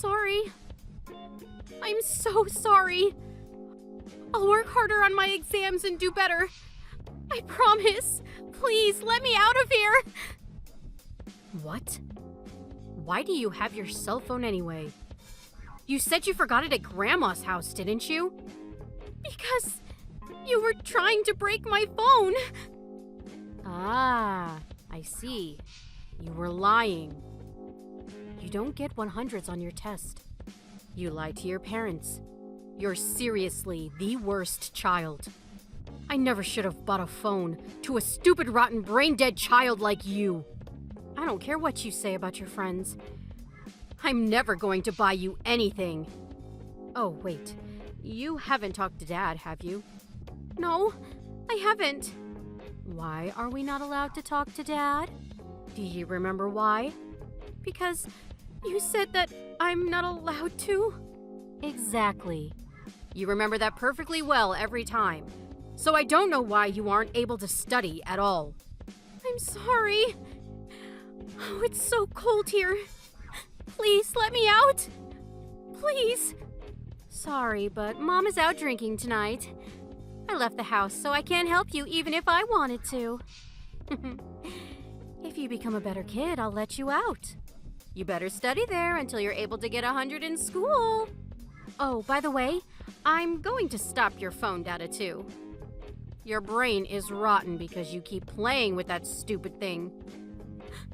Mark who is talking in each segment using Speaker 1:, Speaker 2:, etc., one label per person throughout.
Speaker 1: sorry. I'm so sorry. I'll work harder on my exams and do better. I promise. Please, let me out of here. What? Why do you have your cell phone anyway? You said you forgot it at Grandma's house, didn't you? Because you were trying to break my phone. Ah, I see. You were lying. You don't get 100s on your test. You lied to your parents. You're seriously the worst child. I never should have bought a phone to a stupid, rotten, brain-dead child like you. I don't care what you say about your friends. I'm never going to buy you anything. Oh, wait. You haven't talked to Dad, have you? No, I haven't. Why are we not allowed to talk to Dad? Do you remember why? Because you said that I'm not allowed to? Exactly. You remember that perfectly well every time. So I don't know why you aren't able to study at all. I'm sorry. Oh, it's so cold here. Please let me out. Please. Sorry, but Mom is out drinking tonight. I left the house, so I can't help you even if I wanted to. If you become a better kid, I'll let you out. You better study there until you're able to get 100 in school. Oh, by the way, I'm going to stop your phone data too. Your brain is rotten because you keep playing with that stupid thing.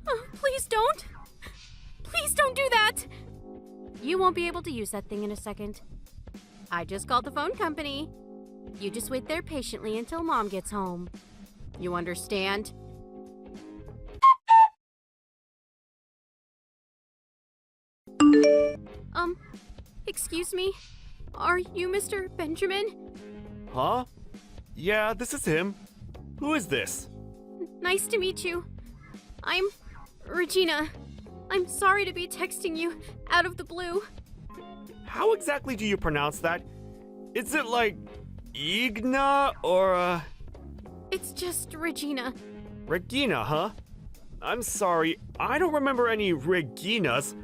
Speaker 1: Oh, please don't. Please don't do that. You won't be able to use that thing in a second. I just called the phone company. You just wait there patiently until Mom gets home. You understand? Excuse me? Are you Mr. Benjamin?
Speaker 2: Huh? Yeah, this is him. Who is this?
Speaker 1: Nice to meet you. I'm Regina. I'm sorry to be texting you out of the blue.
Speaker 2: How exactly do you pronounce that? Is it like Igna or
Speaker 1: It's just Regina.
Speaker 2: Regina, huh? I'm sorry, I don't remember any Reginas.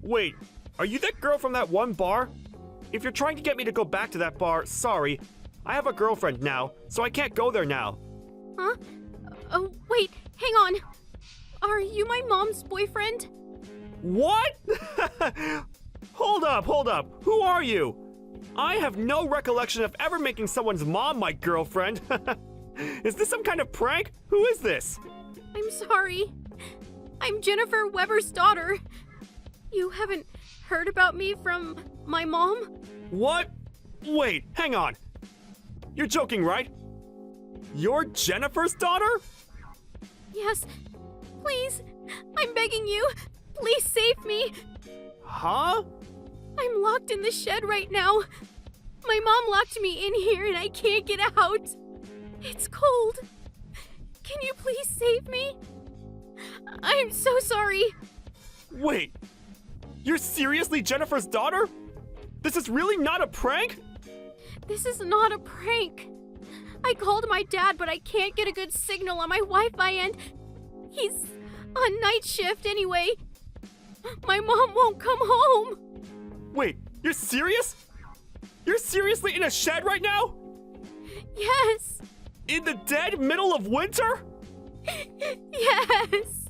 Speaker 2: Wait, are you that girl from that one bar? If you're trying to get me to go back to that bar, sorry. I have a girlfriend now, so I can't go there now.
Speaker 1: Huh? Oh, wait, hang on. Are you my mom's boyfriend?
Speaker 2: What? Hold up. Who are you? I have no recollection of ever making someone's mom my girlfriend. Is this some kind of prank? Who is this?
Speaker 1: I'm sorry. I'm Jennifer Weber's daughter. You haven't heard about me from my mom?
Speaker 2: What? Wait, hang on. You're joking, right? You're Jennifer's daughter?
Speaker 1: Yes. Please. I'm begging you. Please save me.
Speaker 2: Huh?
Speaker 1: I'm locked in the shed right now. My mom locked me in here and I can't get out. It's cold. Can you please save me? I'm so sorry.
Speaker 2: Wait. You're seriously Jennifer's daughter? This is really not a prank?
Speaker 1: This is not a prank. I called my dad, but I can't get a good signal on my Wi-Fi and he's on night shift anyway. My mom won't come home.
Speaker 2: Wait, you're serious? You're seriously in a shed right now?
Speaker 1: Yes.
Speaker 2: In the dead middle of winter?
Speaker 1: Yes.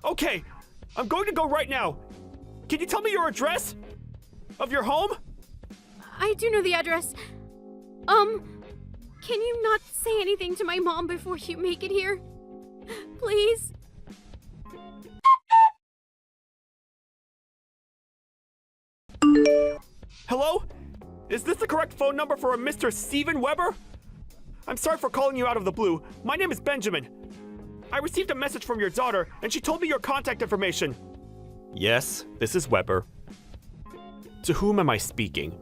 Speaker 2: Okay, I'm going to go right now. Can you tell me your address? Of your home?
Speaker 1: I do know the address. Can you not say anything to my mom before you make it here? Please?
Speaker 2: Hello? Is this the correct phone number for a Mr. Steven Weber? I'm sorry for calling you out of the blue. My name is Benjamin. I received a message from your daughter, and she told me your contact information. Yes, this is Weber. To whom am I speaking?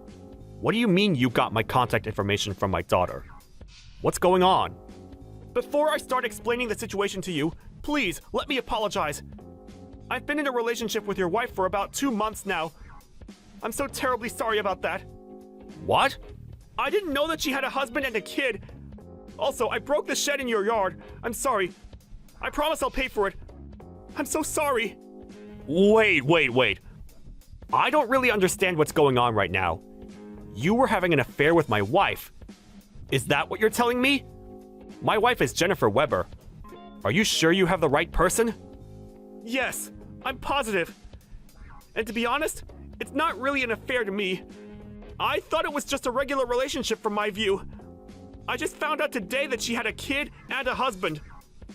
Speaker 2: What do you mean you got my contact information from my daughter? What's going on? Before I start explaining the situation to you, please let me apologize. I've been in a relationship with your wife for about 2 months now. I'm so terribly sorry about that. What? I didn't know that she had a husband and a kid. Also, I broke the shed in your yard. I'm sorry. I promise I'll pay for it. I'm so sorry. Wait. I don't really understand what's going on right now. You were having an affair with my wife. Is that what you're telling me? My wife is Jennifer Weber. Are you sure you have the right person? Yes, I'm positive. And to be honest, it's not really an affair to me. I thought it was just a regular relationship from my view. I just found out today that she had a kid and a husband.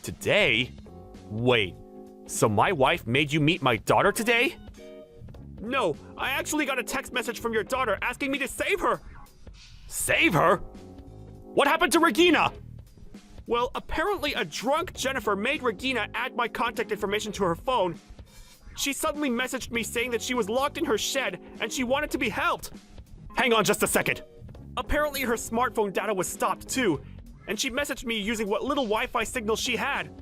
Speaker 2: Today? Wait, so my wife made you meet my daughter today? No, I actually got a text message from your daughter asking me to save her. Save her? What happened to Regina? Well, apparently a drunk Jennifer made Regina add my contact information to her phone. She suddenly messaged me saying that she was locked in her shed and she wanted to be helped. Hang on just a second. Apparently her smartphone data was stopped too, and she messaged me using what little Wi-Fi signal she had.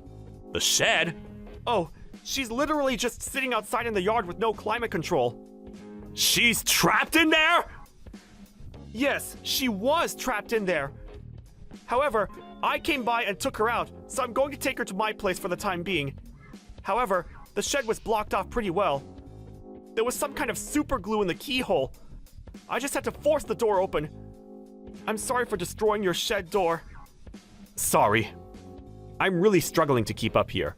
Speaker 2: The shed? Oh, she's literally just sitting outside in the yard with no climate control. She's trapped in there? Yes, she was trapped in there. However, I came by and took her out, so I'm going to take her to my place for the time being. However, the shed was blocked off pretty well. There was some kind of super glue in the keyhole. I just had to force the door open. I'm sorry for destroying your shed door. Sorry. I'm really struggling to keep up here.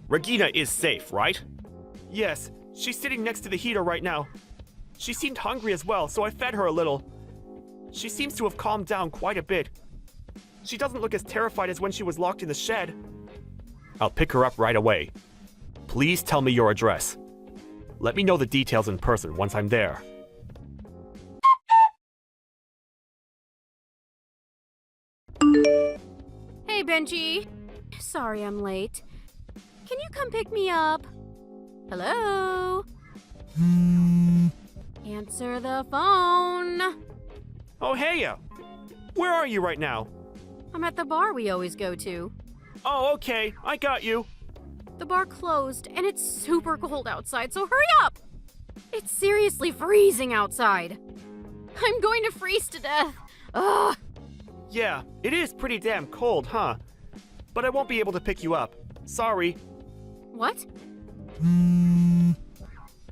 Speaker 2: Regina is safe, right? Yes, she's sitting next to the heater right now. She seemed hungry as well, so I fed her a little. She seems to have calmed down quite a bit. She doesn't look as terrified as when she was locked in the shed. I'll pick her up right away. Please tell me your address. Let me know the details in person once I'm there.
Speaker 1: Hey, Benji. Sorry I'm late. Can you come pick me up? Hello? Answer the phone.
Speaker 2: Oh, hey. Where are you right now?
Speaker 1: I'm at the bar we always go to.
Speaker 2: Oh, okay. I got you.
Speaker 1: The bar closed, and it's super cold outside, so hurry up! It's seriously freezing outside. I'm going to freeze to death. Ugh.
Speaker 2: Yeah, it is pretty damn cold, huh? But I won't be able to pick you up. Sorry.
Speaker 1: What?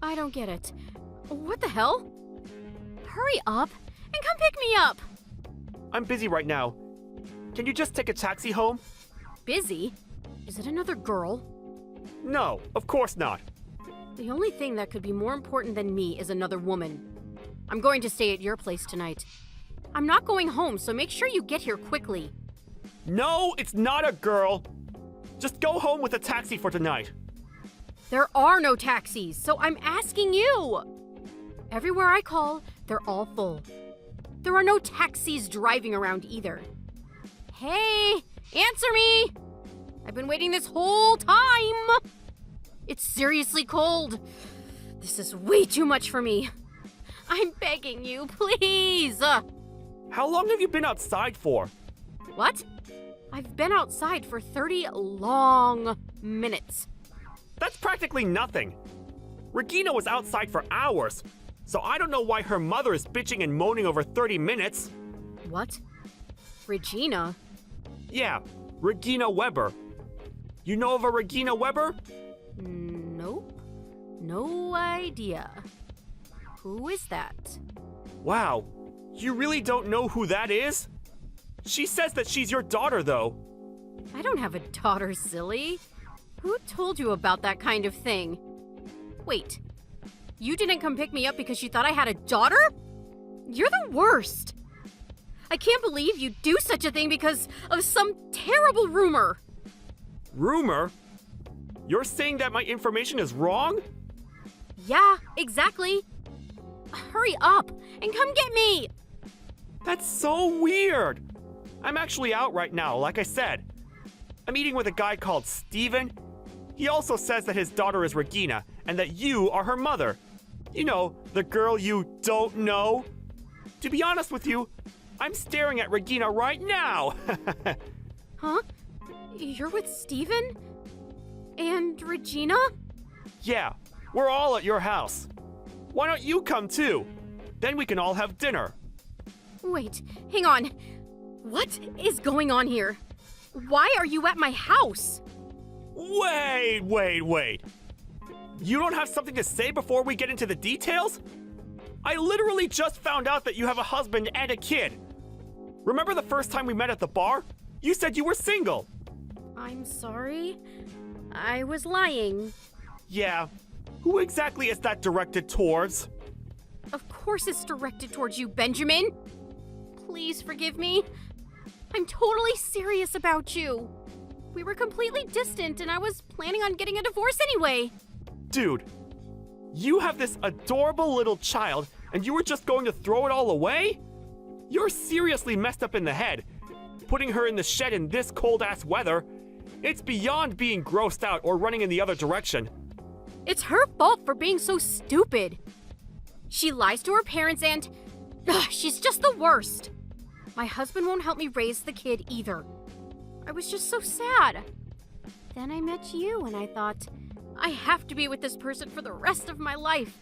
Speaker 1: I don't get it. What the hell? Hurry up and come pick me up.
Speaker 2: I'm busy right now. Can you just take a taxi home?
Speaker 1: Busy? Is it another girl?
Speaker 2: No, of course not.
Speaker 1: The only thing that could be more important than me is another woman. I'm going to stay at your place tonight. I'm not going home, so make sure you get here quickly.
Speaker 2: No, it's not a girl. Just go home with a taxi for tonight.
Speaker 1: There are no taxis, so I'm asking you. Everywhere I call, they're all full. There are no taxis driving around either. Hey, answer me! I've been waiting this whole time! It's seriously cold. This is way too much for me. I'm begging you, please!
Speaker 2: How long have you been outside for?
Speaker 1: What? I've been outside for 30 long minutes.
Speaker 2: That's practically nothing. Regina was outside for hours, so I don't know why her mother is bitching and moaning over 30 minutes.
Speaker 1: What? Regina?
Speaker 2: Yeah, Regina Weber. You know of a Regina Weber?
Speaker 1: Nope. No idea. Who is that?
Speaker 2: Wow, you really don't know who that is? She says that she's your daughter, though.
Speaker 1: I don't have a daughter, silly. Who told you about that kind of thing? Wait, you didn't come pick me up because you thought I had a daughter? You're the worst. I can't believe you'd do such a thing because of some terrible rumor.
Speaker 2: Rumor? You're saying that my information is wrong?
Speaker 1: Yeah, exactly. Hurry up and come get me.
Speaker 2: That's so weird. I'm actually out right now, like I said. I'm eating with a guy called Steven. He also says that his daughter is Regina and that you are her mother. You know, the girl you don't know. To be honest with you, I'm staring at Regina right now.
Speaker 1: Huh? You're with Steven? And Regina?
Speaker 2: Yeah, we're all at your house. Why don't you come too? Then we can all have dinner.
Speaker 1: Wait, hang on. What is going on here? Why are you at my house?
Speaker 2: Wait. You don't have something to say before we get into the details? I literally just found out that you have a husband and a kid. Remember the first time we met at the bar? You said you were single.
Speaker 1: I'm sorry. I was lying.
Speaker 2: Yeah. Who exactly is that directed towards?
Speaker 1: Of course it's directed towards you, Benjamin. Please forgive me. I'm totally serious about you. We were completely distant and I was planning on getting a divorce anyway.
Speaker 2: Dude, you have this adorable little child and you were just going to throw it all away? You're seriously messed up in the head. Putting her in the shed in this cold-ass weather, it's beyond being grossed out or running in the other direction.
Speaker 1: It's her fault for being so stupid. She lies to her parents and she's just the worst. My husband won't help me raise the kid either. I was just so sad. Then I met you and I thought, I have to be with this person for the rest of my life.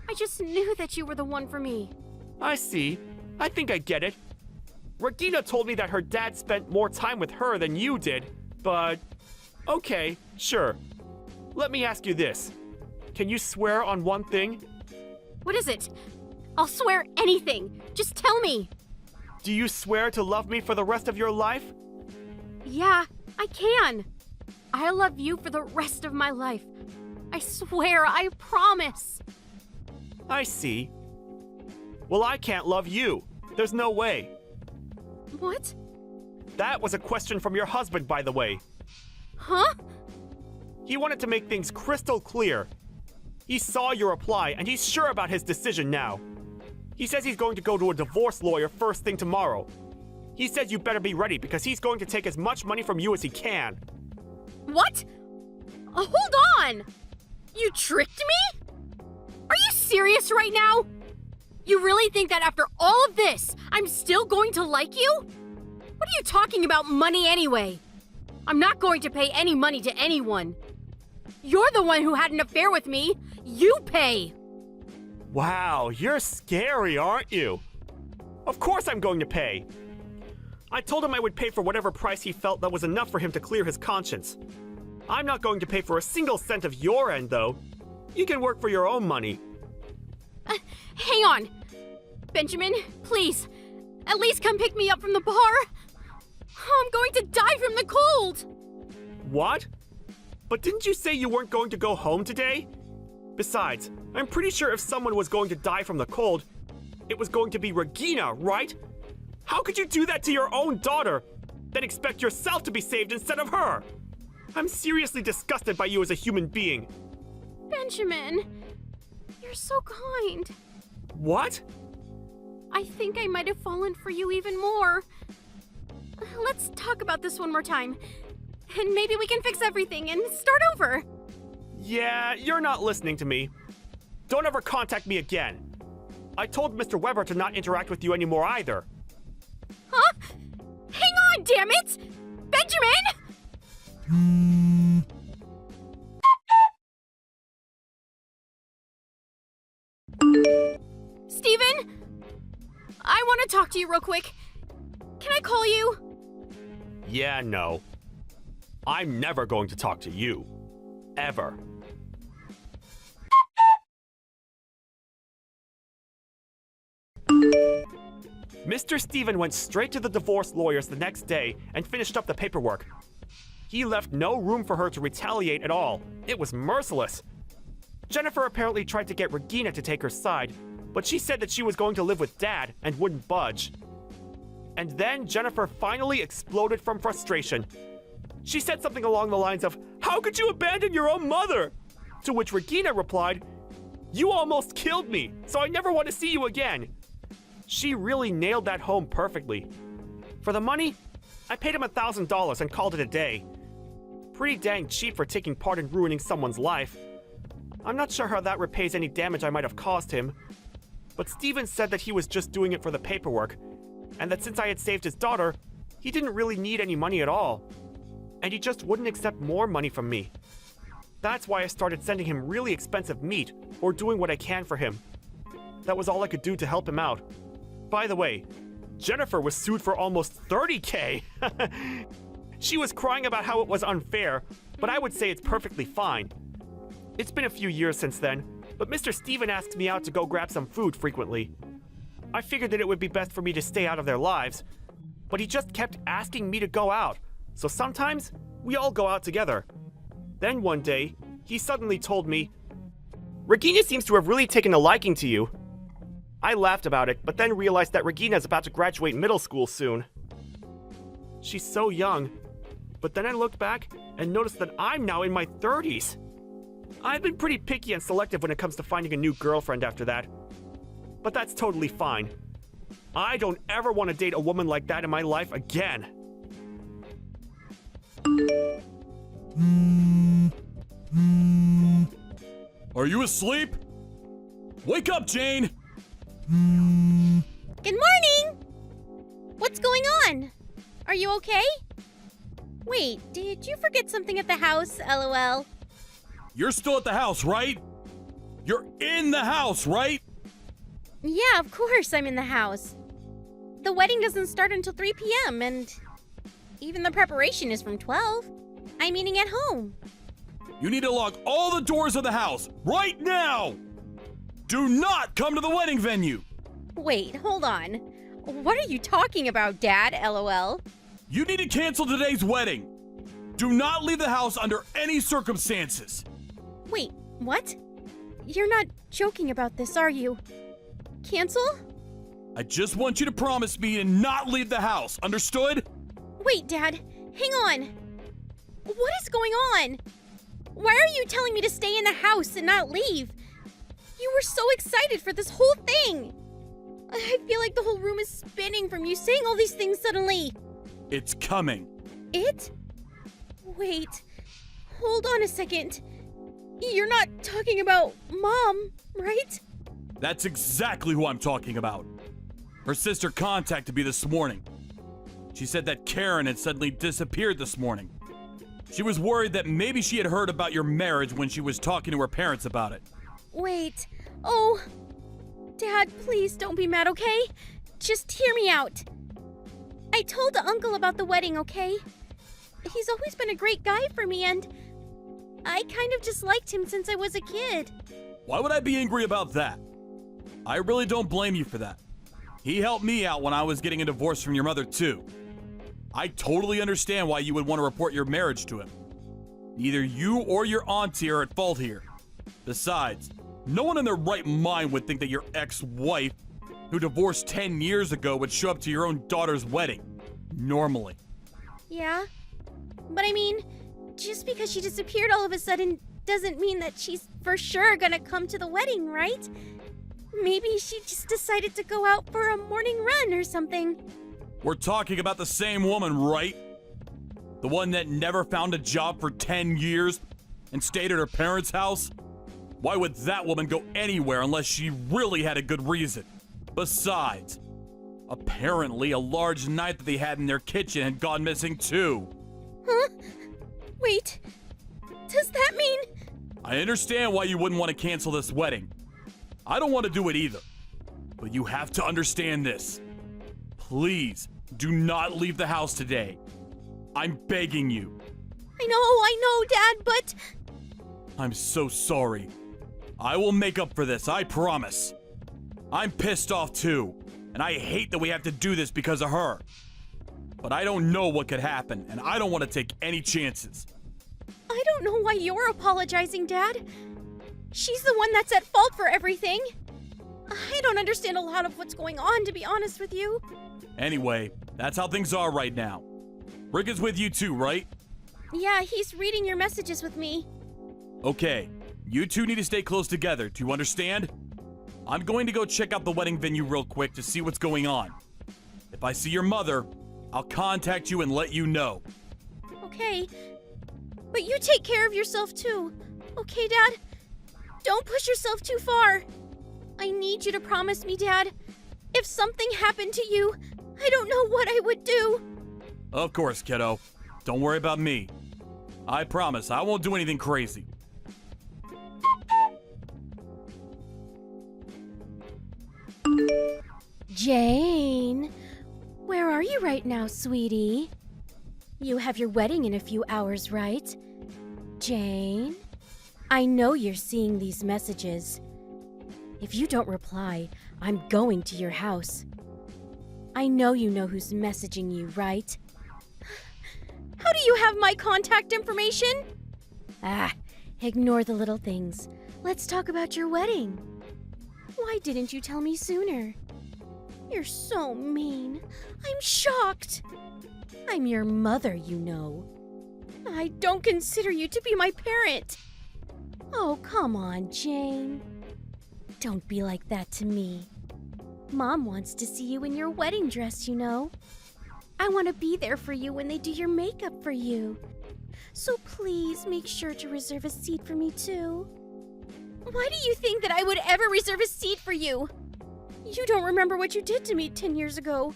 Speaker 1: I just knew that you were the one for me.
Speaker 2: I see. I think I get it. Regina told me that her dad spent more time with her than you did, but okay, sure. Let me ask you this. Can you swear on one thing?
Speaker 1: What is it? I'll swear anything. Just tell me.
Speaker 2: Do you swear to love me for the rest of your life?
Speaker 1: Yeah, I can. I love you for the rest of my life. I swear, I promise.
Speaker 2: I see. Well, I can't love you. There's no way.
Speaker 1: What?
Speaker 2: That was a question from your husband, by the way.
Speaker 1: Huh?
Speaker 2: He wanted to make things crystal clear. He saw your reply, and he's sure about his decision now. He says he's going to go to a divorce lawyer first thing tomorrow. He says you better be ready because he's going to take as much money from you as he can.
Speaker 1: What? Hold on! You tricked me? Are you serious right now? You really think that after all of this, I'm still going to like you? What are you talking about money anyway? I'm not going to pay any money to anyone. You're the one who had an affair with me. You pay.
Speaker 2: Wow, you're scary, aren't you? Of course I'm going to pay. I told him I would pay for whatever price he felt that was enough for him to clear his conscience. I'm not going to pay for a single cent of your end, though. You can work for your own money.
Speaker 1: Hang on. Benjamin, please. At least come pick me up from the bar. I'm going to die from the cold.
Speaker 2: What? But didn't you say you weren't going to go home today? Besides, I'm pretty sure if someone was going to die from the cold, it was going to be Regina, right? How could you do that to your own daughter, then expect yourself to be saved instead of her? I'm seriously disgusted by you as a human being.
Speaker 1: Benjamin, you're so kind.
Speaker 2: What?
Speaker 1: I think I might have fallen for you even more. Let's talk about this one more time. And maybe we can fix everything and start over.
Speaker 2: Yeah, you're not listening to me. Don't ever contact me again. I told Mr. Weber to not interact with you anymore either.
Speaker 1: Huh? Hang on, damn it! Benjamin! Steven? I want to talk to you real quick. Can I call you?
Speaker 2: Yeah, no. I'm never going to talk to you. Ever. Mr. Steven went straight to the divorce lawyers the next day and finished up the paperwork. He left no room for her to retaliate at all. It was merciless. Jennifer apparently tried to get Regina to take her side, but she said that she was going to live with Dad and wouldn't budge. And then Jennifer finally exploded from frustration. She said something along the lines of, "How could you abandon your own mother?" To which Regina replied, "You almost killed me, so I never want to see you again." She really nailed that home perfectly. For the money, I paid him $1,000 and called it a day. Pretty dang cheap for taking part in ruining someone's life. I'm not sure how that repays any damage I might have caused him, but Steven said that he was just doing it for the paperwork, and that since I had saved his daughter, he didn't really need any money at all. And he just wouldn't accept more money from me. That's why I started sending him really expensive meat, or doing what I can for him. That was all I could do to help him out. By the way, Jennifer was sued for almost $30K. She was crying about how it was unfair, but I would say it's perfectly fine. It's been a few years since then, but Mr. Steven asks me out to go grab some food frequently. I figured that it would be best for me to stay out of their lives, but he just kept asking me to go out, so sometimes we all go out together. Then one day, he suddenly told me, "Regina seems to have really taken a liking to you." I laughed about it, but then realized that Regina is about to graduate middle school soon. She's so young, but then I looked back and noticed that I'm now in my 30s. I've been pretty picky and selective when it comes to finding a new girlfriend after that. But that's totally fine. I don't ever want to date a woman like that in my life again.
Speaker 3: Are you asleep? Wake up, Jane!
Speaker 1: Good morning! What's going on? Are you okay? Wait, did you forget something at the house, LOL?
Speaker 3: You're still at the house, right? You're in the house, right?
Speaker 1: Yeah, of course I'm in the house. The wedding doesn't start until 3 p.m. and even the preparation is from 12. I'm eating at home.
Speaker 3: You need to lock all the doors of the house right now! Do not come to the wedding venue!
Speaker 1: Wait, hold on. What are you talking about, Dad, LOL?
Speaker 3: You need to cancel today's wedding. Do not leave the house under any circumstances.
Speaker 1: Wait, what? You're not joking about this, are you? Cancel?
Speaker 3: I just want you to promise me to not leave the house, understood?
Speaker 1: Wait, Dad, hang on. What is going on? Why are you telling me to stay in the house and not leave? You were so excited for this whole thing. I feel like the whole room is spinning from you saying all these things suddenly.
Speaker 3: It's coming.
Speaker 1: It? Wait, hold on a second. You're not talking about Mom, right?
Speaker 3: That's exactly who I'm talking about. Her sister contacted me this morning. She said that Karen had suddenly disappeared this morning. She was worried that maybe she had heard about your marriage when she was talking to her parents about it.
Speaker 1: Wait, oh. Dad, please don't be mad, okay? Just hear me out. I told Uncle about the wedding, okay? He's always been a great guy for me, and I kind of just liked him since I was a kid.
Speaker 3: Why would I be angry about that? I really don't blame you for that. He helped me out when I was getting a divorce from your mother, too. I totally understand why you would want to report your marriage to him. Neither you or your auntie are at fault here. Besides, no one in their right mind would think that your ex-wife, who divorced 10 years ago, would show up to your own daughter's wedding. Normally.
Speaker 1: Yeah? But I mean, just because she disappeared all of a sudden doesn't mean that she's for sure gonna come to the wedding, right? Maybe she just decided to go out for a morning run or something.
Speaker 3: We're talking about the same woman, right? The one that never found a job for 10 years and stayed at her parents' house? Why would that woman go anywhere unless she really had a good reason? Besides, apparently a large knife that they had in their kitchen had gone missing too.
Speaker 1: Huh? Wait, does that mean...
Speaker 3: I understand why you wouldn't want to cancel this wedding. I don't want to do it either. But you have to understand this. Please, do not leave the house today. I'm begging you.
Speaker 1: I know, Dad, but...
Speaker 3: I'm so sorry. I will make up for this, I promise. I'm pissed off too, and I hate that we have to do this because of her. But I don't know what could happen, and I don't want to take any chances.
Speaker 1: I don't know why you're apologizing, Dad. She's the one that's at fault for everything. I don't understand a lot of what's going on, to be honest with you.
Speaker 3: Anyway, that's how things are right now. Rick is with you too, right?
Speaker 1: Yeah, he's reading your messages with me.
Speaker 3: Okay, you two need to stay close together, do you understand? I'm going to go check out the wedding venue real quick to see what's going on. If I see your mother, I'll contact you and let you know.
Speaker 1: Okay, but you take care of yourself too. Okay, Dad? Don't push yourself too far. I need you to promise me, Dad. If something happened to you, I don't know what I would do.
Speaker 3: Of course, kiddo. Don't worry about me. I promise I won't do anything crazy.
Speaker 1: Jane, where are you right now, sweetie? You have your wedding in a few hours, right? Jane? I know you're seeing these messages. If you don't reply, I'm going to your house. I know you know who's messaging you, right? How do you have my contact information? Ignore the little things. Let's talk about your wedding. Why didn't you tell me sooner? You're so mean. I'm shocked. I'm your mother, you know. I don't consider you to be my parent. Oh, come on, Jane. Don't be like that to me. Mom wants to see you in your wedding dress, you know. I want to be there for you when they do your makeup for you. So please make sure to reserve a seat for me too. Why do you think that I would ever reserve a seat for you? You don't remember what you did to me 10 years ago,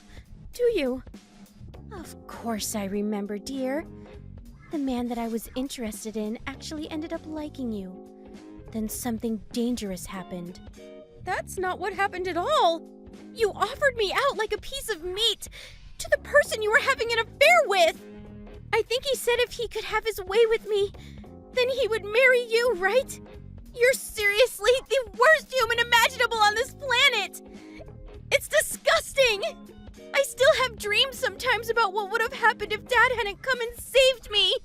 Speaker 1: do you? Of course I remember, dear. The man that I was interested in actually ended up liking you. Then something dangerous happened. That's not what happened at all. You offered me out like a piece of meat to the person you were having an affair with. I think he said if he could have his way with me, then he would marry you, right? You're seriously the worst human imaginable on this planet. It's disgusting. I still have dreams sometimes about what would have happened if Dad hadn't come and saved me.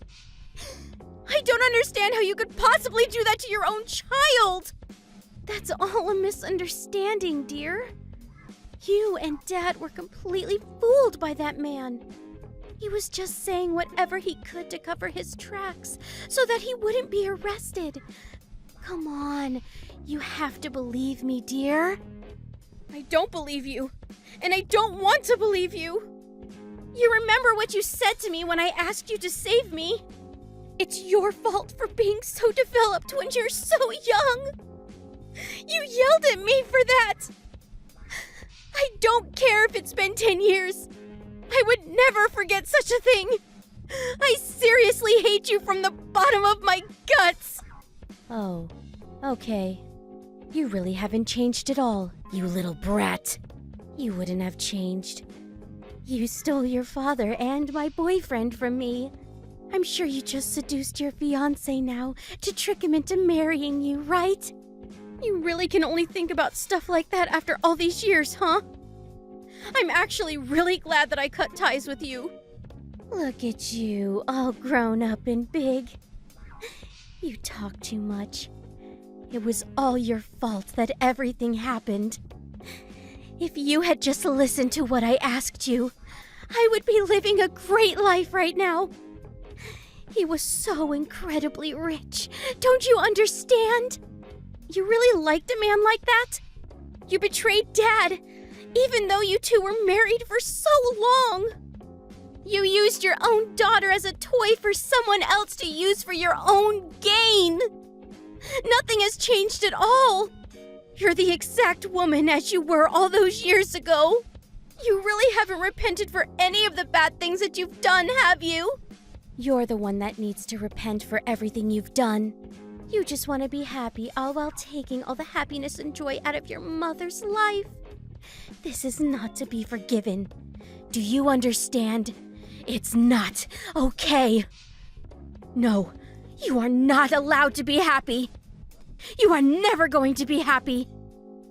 Speaker 1: I don't understand how you could possibly do that to your own child. That's all a misunderstanding, dear. You and Dad were completely fooled by that man. He was just saying whatever he could to cover his tracks so that he wouldn't be arrested. Come on, you have to believe me, dear. I don't believe you, and I don't want to believe you. You remember what you said to me when I asked you to save me? It's your fault for being so developed when you're so young. You yelled at me for that. I don't care if it's been 10 years. I would never forget such a thing. I seriously hate you from the bottom of my guts. Oh, okay. You really haven't changed at all, you little brat. You wouldn't have changed. You stole your father and my boyfriend from me. I'm sure you just seduced your fiancé now to trick him into marrying you, right? You really can only think about stuff like that after all these years, huh? I'm actually really glad that I cut ties with you. Look at you, all grown up and big. You talk too much. It was all your fault that everything happened. If you had just listened to what I asked you, I would be living a great life right now. He was so incredibly rich. Don't you understand? You really liked a man like that? You betrayed Dad, even though you two were married for so long. You used your own daughter as a toy for someone else to use for your own gain. Nothing has changed at all. You're the exact woman as you were all those years ago. You really haven't repented for any of the bad things that you've done, have you? You're the one that needs to repent for everything you've done. You just want to be happy, all while taking all the happiness and joy out of your mother's life. This is not to be forgiven. Do you understand? It's not okay. No, you are not allowed to be happy. You are never going to be happy.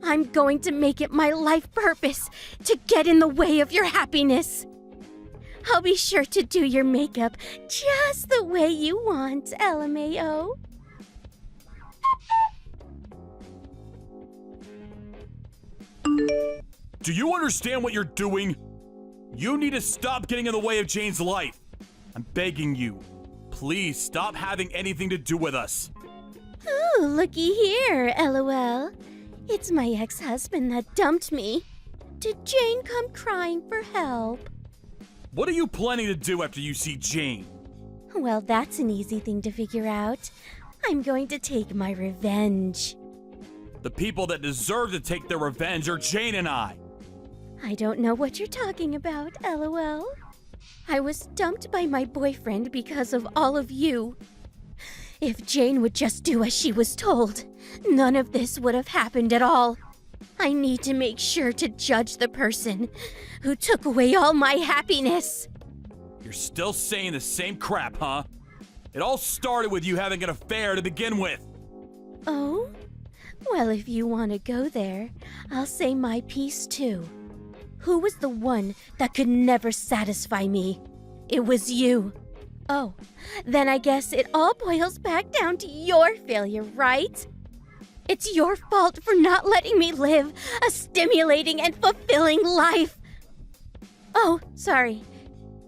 Speaker 1: I'm going to make it my life purpose to get in the way of your happiness. I'll be sure to do your makeup just the way you want, LMAO.
Speaker 3: Do you understand what you're doing? You need to stop getting in the way of Jane's life. I'm begging you. Please stop having anything to do with us.
Speaker 1: Oh, looky here, LOL. It's my ex-husband that dumped me. Did Jane come crying for help?
Speaker 3: What are you planning to do after you see Jane?
Speaker 1: Well, that's an easy thing to figure out. I'm going to take my revenge.
Speaker 3: The people that deserve to take their revenge are Jane and I.
Speaker 1: I don't know what you're talking about, LOL. I was dumped by my boyfriend because of all of you. If Jane would just do as she was told, none of this would have happened at all. I need to make sure to judge the person who took away all my happiness.
Speaker 3: You're still saying the same crap, huh? It all started with you having an affair to begin with.
Speaker 4: Oh? Well, if you want to go there, I'll say my piece too. Who was the one that could never satisfy me? It was you. Oh, then I guess it all boils back down to your failure, right? It's your fault for not letting me live a stimulating and fulfilling life. Oh, sorry.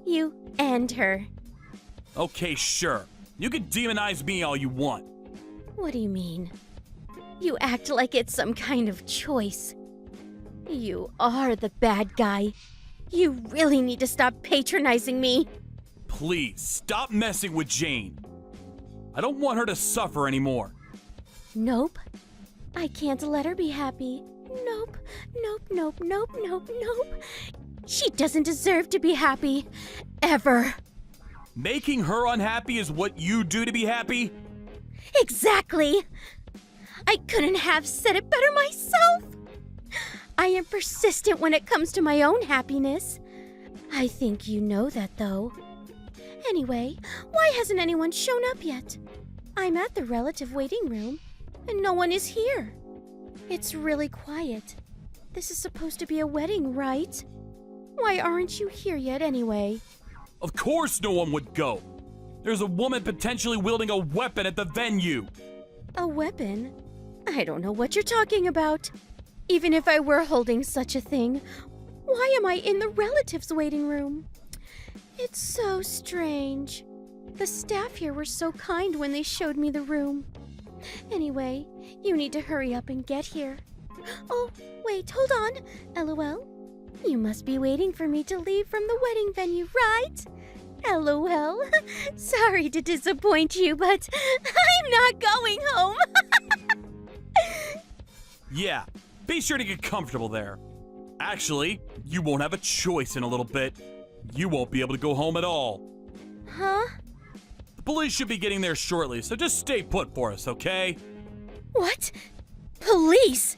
Speaker 4: You and her.
Speaker 3: Okay, sure. You can demonize me all you want.
Speaker 4: What do you mean? You act like it's some kind of choice. You are the bad guy. You really need to stop patronizing me.
Speaker 3: Please, stop messing with Jane. I don't want her to suffer anymore.
Speaker 4: Nope. I can't let her be happy. Nope. Nope. She doesn't deserve to be happy. Ever.
Speaker 3: Making her unhappy is what you do to be happy?
Speaker 4: Exactly. I couldn't have said it better myself. I am persistent when it comes to my own happiness. I think you know that, though. Anyway, why hasn't anyone shown up yet? I'm at the relative waiting room, and no one is here. It's really quiet. This is supposed to be a wedding, right? Why aren't you here yet anyway?
Speaker 3: Of course no one would go. There's a woman potentially wielding a weapon at the venue.
Speaker 4: A weapon? I don't know what you're talking about. Even if I were holding such a thing, why am I in the relatives' waiting room? It's so strange. The staff here were so kind when they showed me the room. Anyway, you need to hurry up and get here. Oh, wait, hold on. LOL. You must be waiting for me to leave from the wedding venue, right? LOL. Sorry to disappoint you, but I'm not going home.
Speaker 3: Yeah, be sure to get comfortable there. Actually, you won't have a choice in a little bit. You won't be able to go home at all.
Speaker 4: Huh?
Speaker 3: The police should be getting there shortly, so just stay put for us, okay?
Speaker 4: What? Police?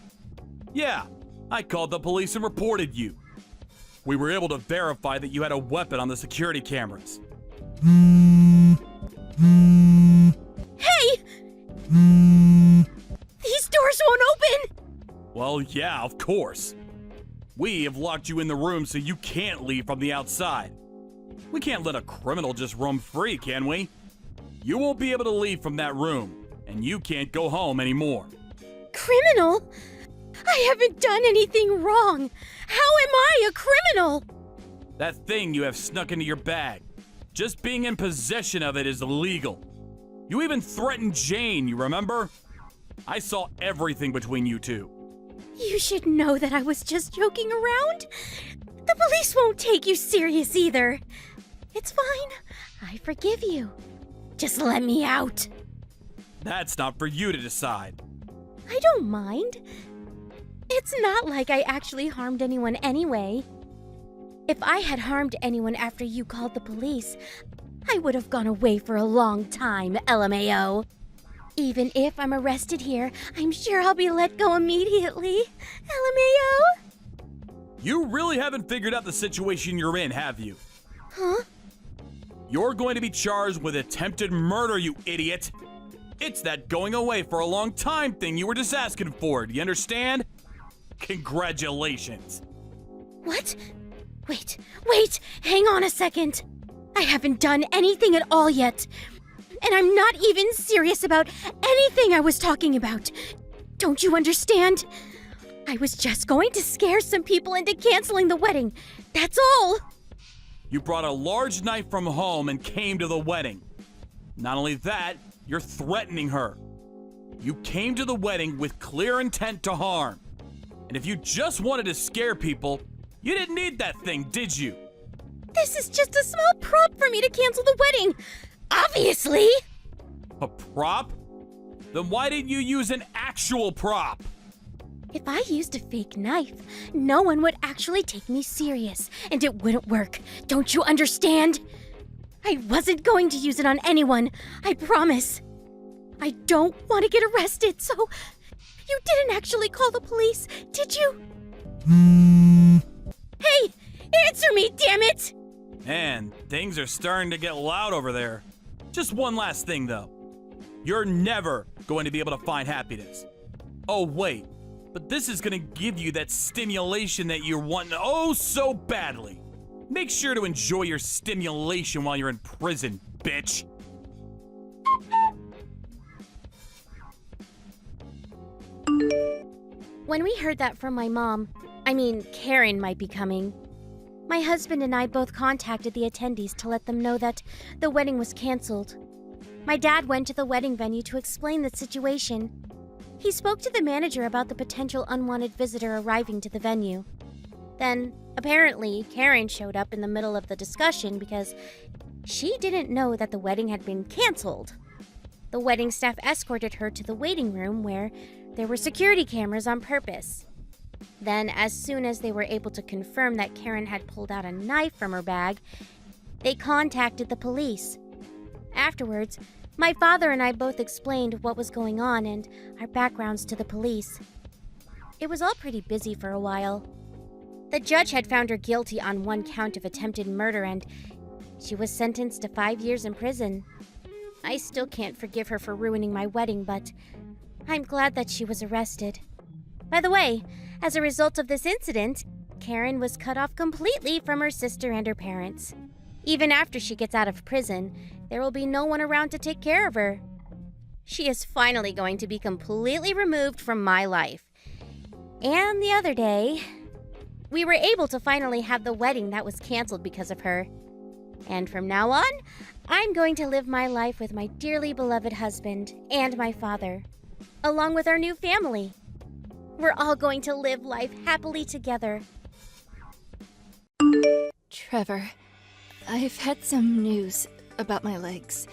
Speaker 3: Yeah, I called the police and reported you. We were able to verify that you had a weapon on the security cameras.
Speaker 4: Hey! These doors won't open!
Speaker 3: Well, yeah, of course. We have locked you in the room so you can't leave from the outside. We can't let a criminal just roam free, can we? You won't be able to leave from that room, and you can't go home anymore.
Speaker 4: Criminal? I haven't done anything wrong. How am I a criminal?
Speaker 3: That thing you have snuck into your bag. Just being in possession of it is illegal. You even threatened Jane, you remember? I saw everything between you two.
Speaker 4: You should know that I was just joking around. The police won't take you serious either. It's fine. I forgive you. Just let me out.
Speaker 3: That's not for you to decide.
Speaker 4: I don't mind. It's not like I actually harmed anyone anyway. If I had harmed anyone after you called the police, I would have gone away for a long time, LMAO. Even if I'm arrested here, I'm sure I'll be let go immediately. LMAO?
Speaker 3: You really haven't figured out the situation you're in, have you?
Speaker 4: Huh?
Speaker 3: You're going to be charged with attempted murder, you idiot. It's that going away for a long time thing you were just asking for, do you understand? Congratulations.
Speaker 4: What? Wait, hang on a second. I haven't done anything at all yet. And I'm not even serious about anything I was talking about. Don't you understand? I was just going to scare some people into canceling the wedding. That's all.
Speaker 3: You brought a large knife from home and came to the wedding. Not only that, you're threatening her. You came to the wedding with clear intent to harm. And if you just wanted to scare people, you didn't need that thing, did you?
Speaker 4: This is just a small prop for me to cancel the wedding. Obviously.
Speaker 3: A prop? Then why didn't you use an actual prop?
Speaker 4: If I used a fake knife, no one would actually take me serious, and it wouldn't work. Don't you understand? I wasn't going to use it on anyone, I promise. I don't want to get arrested, so you didn't actually call the police, did you? Hey, answer me, damn it!
Speaker 3: Man, things are starting to get loud over there. Just one last thing, though. You're never going to be able to find happiness. Oh, wait. But this is gonna give you that stimulation that you're wanting oh so badly. Make sure to enjoy your stimulation while you're in prison, bitch.
Speaker 4: When we heard that from my mom, Karen might be coming, my husband and I both contacted the attendees to let them know that the wedding was canceled. My dad went to the wedding venue to explain the situation. He spoke to the manager about the potential unwanted visitor arriving to the venue. Then, apparently, Karen showed up in the middle of the discussion because she didn't know that the wedding had been canceled. The wedding staff escorted her to the waiting room where there were security cameras on purpose. Then, as soon as they were able to confirm that Karen had pulled out a knife from her bag, they contacted the police. Afterwards, my father and I both explained what was going on and our backgrounds to the police. It was all pretty busy for a while. The judge had found her guilty on one count of attempted murder and she was sentenced to 5 years in prison. I still can't forgive her for ruining my wedding, but I'm glad that she was arrested. By the way, as a result of this incident, Karen was cut off completely from her sister and her parents. Even after she gets out of prison, there will be no one around to take care of her. She is finally going to be completely removed from my life. And the other day, we were able to finally have the wedding that was canceled because of her. And from now on, I'm going to live my life with my dearly beloved husband and my father, along with our new family. We're all going to live life happily together.
Speaker 5: Trevor, I've had some news about my legs.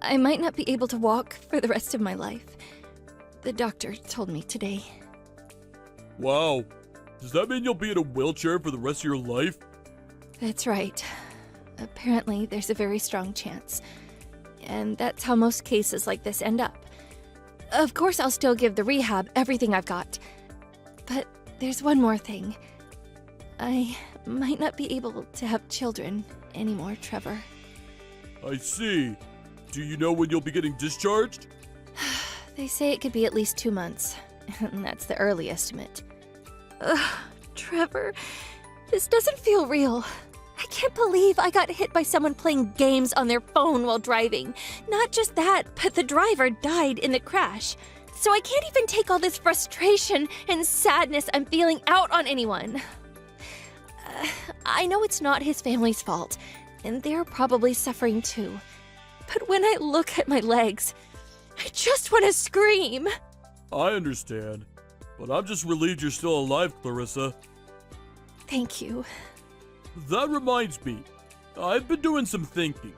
Speaker 5: I might not be able to walk for the rest of my life. The doctor told me today.
Speaker 3: Wow. Does that mean you'll be in a wheelchair for the rest of your life?
Speaker 5: That's right. Apparently, there's a very strong chance. And that's how most cases like this end up. Of course, I'll still give the rehab everything I've got. But there's one more thing. I might not be able to have children anymore, Trevor.
Speaker 3: I see. Do you know when you'll be getting discharged?
Speaker 5: They say it could be at least 2 months, and that's the early estimate. Ugh, Trevor, this doesn't feel real. I can't believe I got hit by someone playing games on their phone while driving. Not just that, but the driver died in the crash. So I can't even take all this frustration and sadness I'm feeling out on anyone. I know it's not his family's fault, and they're probably suffering too. But when I look at my legs, I just want to scream.
Speaker 3: I understand, but I'm just relieved you're still alive, Clarissa.
Speaker 5: Thank you.
Speaker 3: That reminds me, I've been doing some thinking.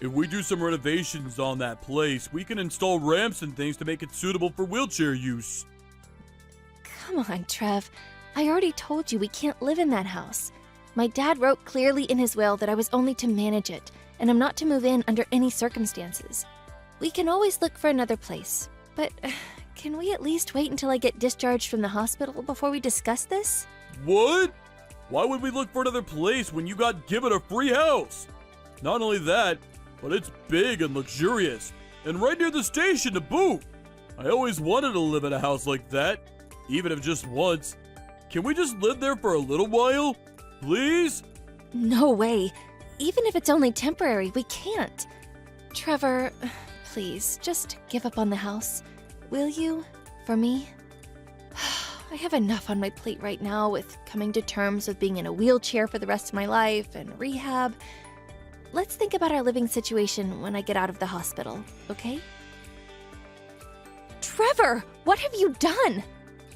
Speaker 3: If we do some renovations on that place, we can install ramps and things to make it suitable for wheelchair use.
Speaker 5: Come on, Trev. I already told you we can't live in that house. My dad wrote clearly in his will that I was only to manage it, and I'm not to move in under any circumstances. We can always look for another place, but can we at least wait until I get discharged from the hospital before we discuss this?
Speaker 3: What? Why would we look for another place when you got given a free house? Not only that, but it's big and luxurious, and right near the station to boot. I always wanted to live in a house like that, even if just once. Can we just live there for a little while? Please?
Speaker 5: No way. Even if it's only temporary, we can't. Trevor, please, just give up on the house. Will you? For me? I have enough on my plate right now with coming to terms with being in a wheelchair for the rest of my life and rehab. Let's think about our living situation when I get out of the hospital, okay? Trevor, what have you done?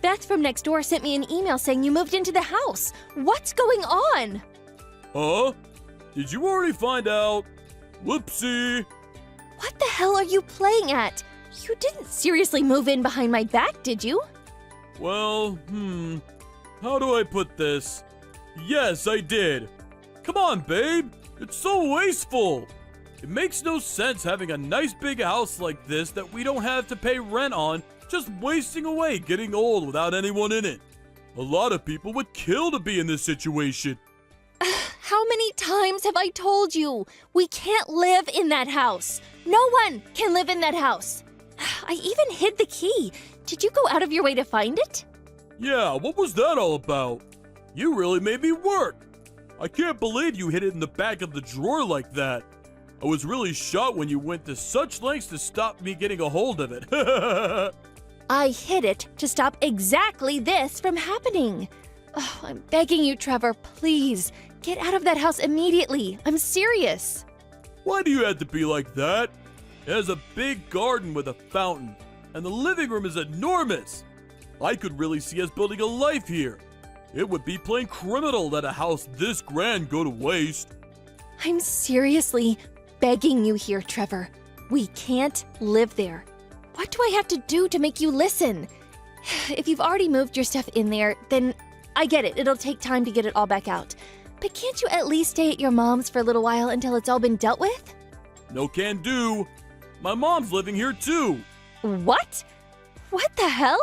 Speaker 5: Beth from next door sent me an email saying you moved into the house. What's going on?
Speaker 3: Huh? Did you already find out? Whoopsie.
Speaker 5: What the hell are you playing at? You didn't seriously move in behind my back, did you?
Speaker 3: Well, how do I put this? Yes, I did. Come on, babe. It's so wasteful. It makes no sense having a nice big house like this that we don't have to pay rent on, just wasting away getting old without anyone in it. A lot of people would kill to be in this situation.
Speaker 5: How many times have I told you? We can't live in that house. No one can live in that house. I even hid the key. Did you go out of your way to find it?
Speaker 3: Yeah, what was that all about? You really made me work. I can't believe you hid it in the back of the drawer like that. I was really shocked when you went to such lengths to stop me getting a hold of it.
Speaker 5: I hid it to stop exactly this from happening. Oh, I'm begging you, Trevor, please. Get out of that house immediately. I'm serious.
Speaker 3: Why do you have to be like that? It has a big garden with a fountain, and the living room is enormous. I could really see us building a life here. It would be plain criminal that a house this grand go to waste.
Speaker 5: I'm seriously begging you here, Trevor. We can't live there. What do I have to do to make you listen? If you've already moved your stuff in there, then I get it. It'll take time to get it all back out. But can't you at least stay at your mom's for a little while until it's all been dealt with?
Speaker 3: No can do. My mom's living here too.
Speaker 5: What? What the hell?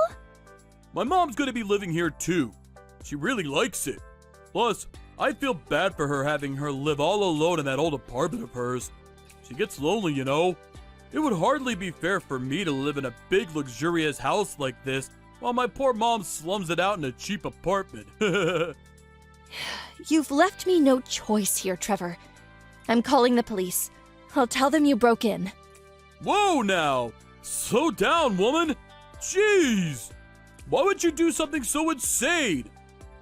Speaker 3: My mom's gonna be living here too. She really likes it. Plus, I feel bad for her having her live all alone in that old apartment of hers. She gets lonely, you know. It would hardly be fair for me to live in a big luxurious house like this while my poor mom slums it out in a cheap apartment.
Speaker 5: You've left me no choice here, Trevor. I'm calling the police. I'll tell them you broke in.
Speaker 3: Whoa now! Slow down, woman! Jeez! Why would you do something so insane?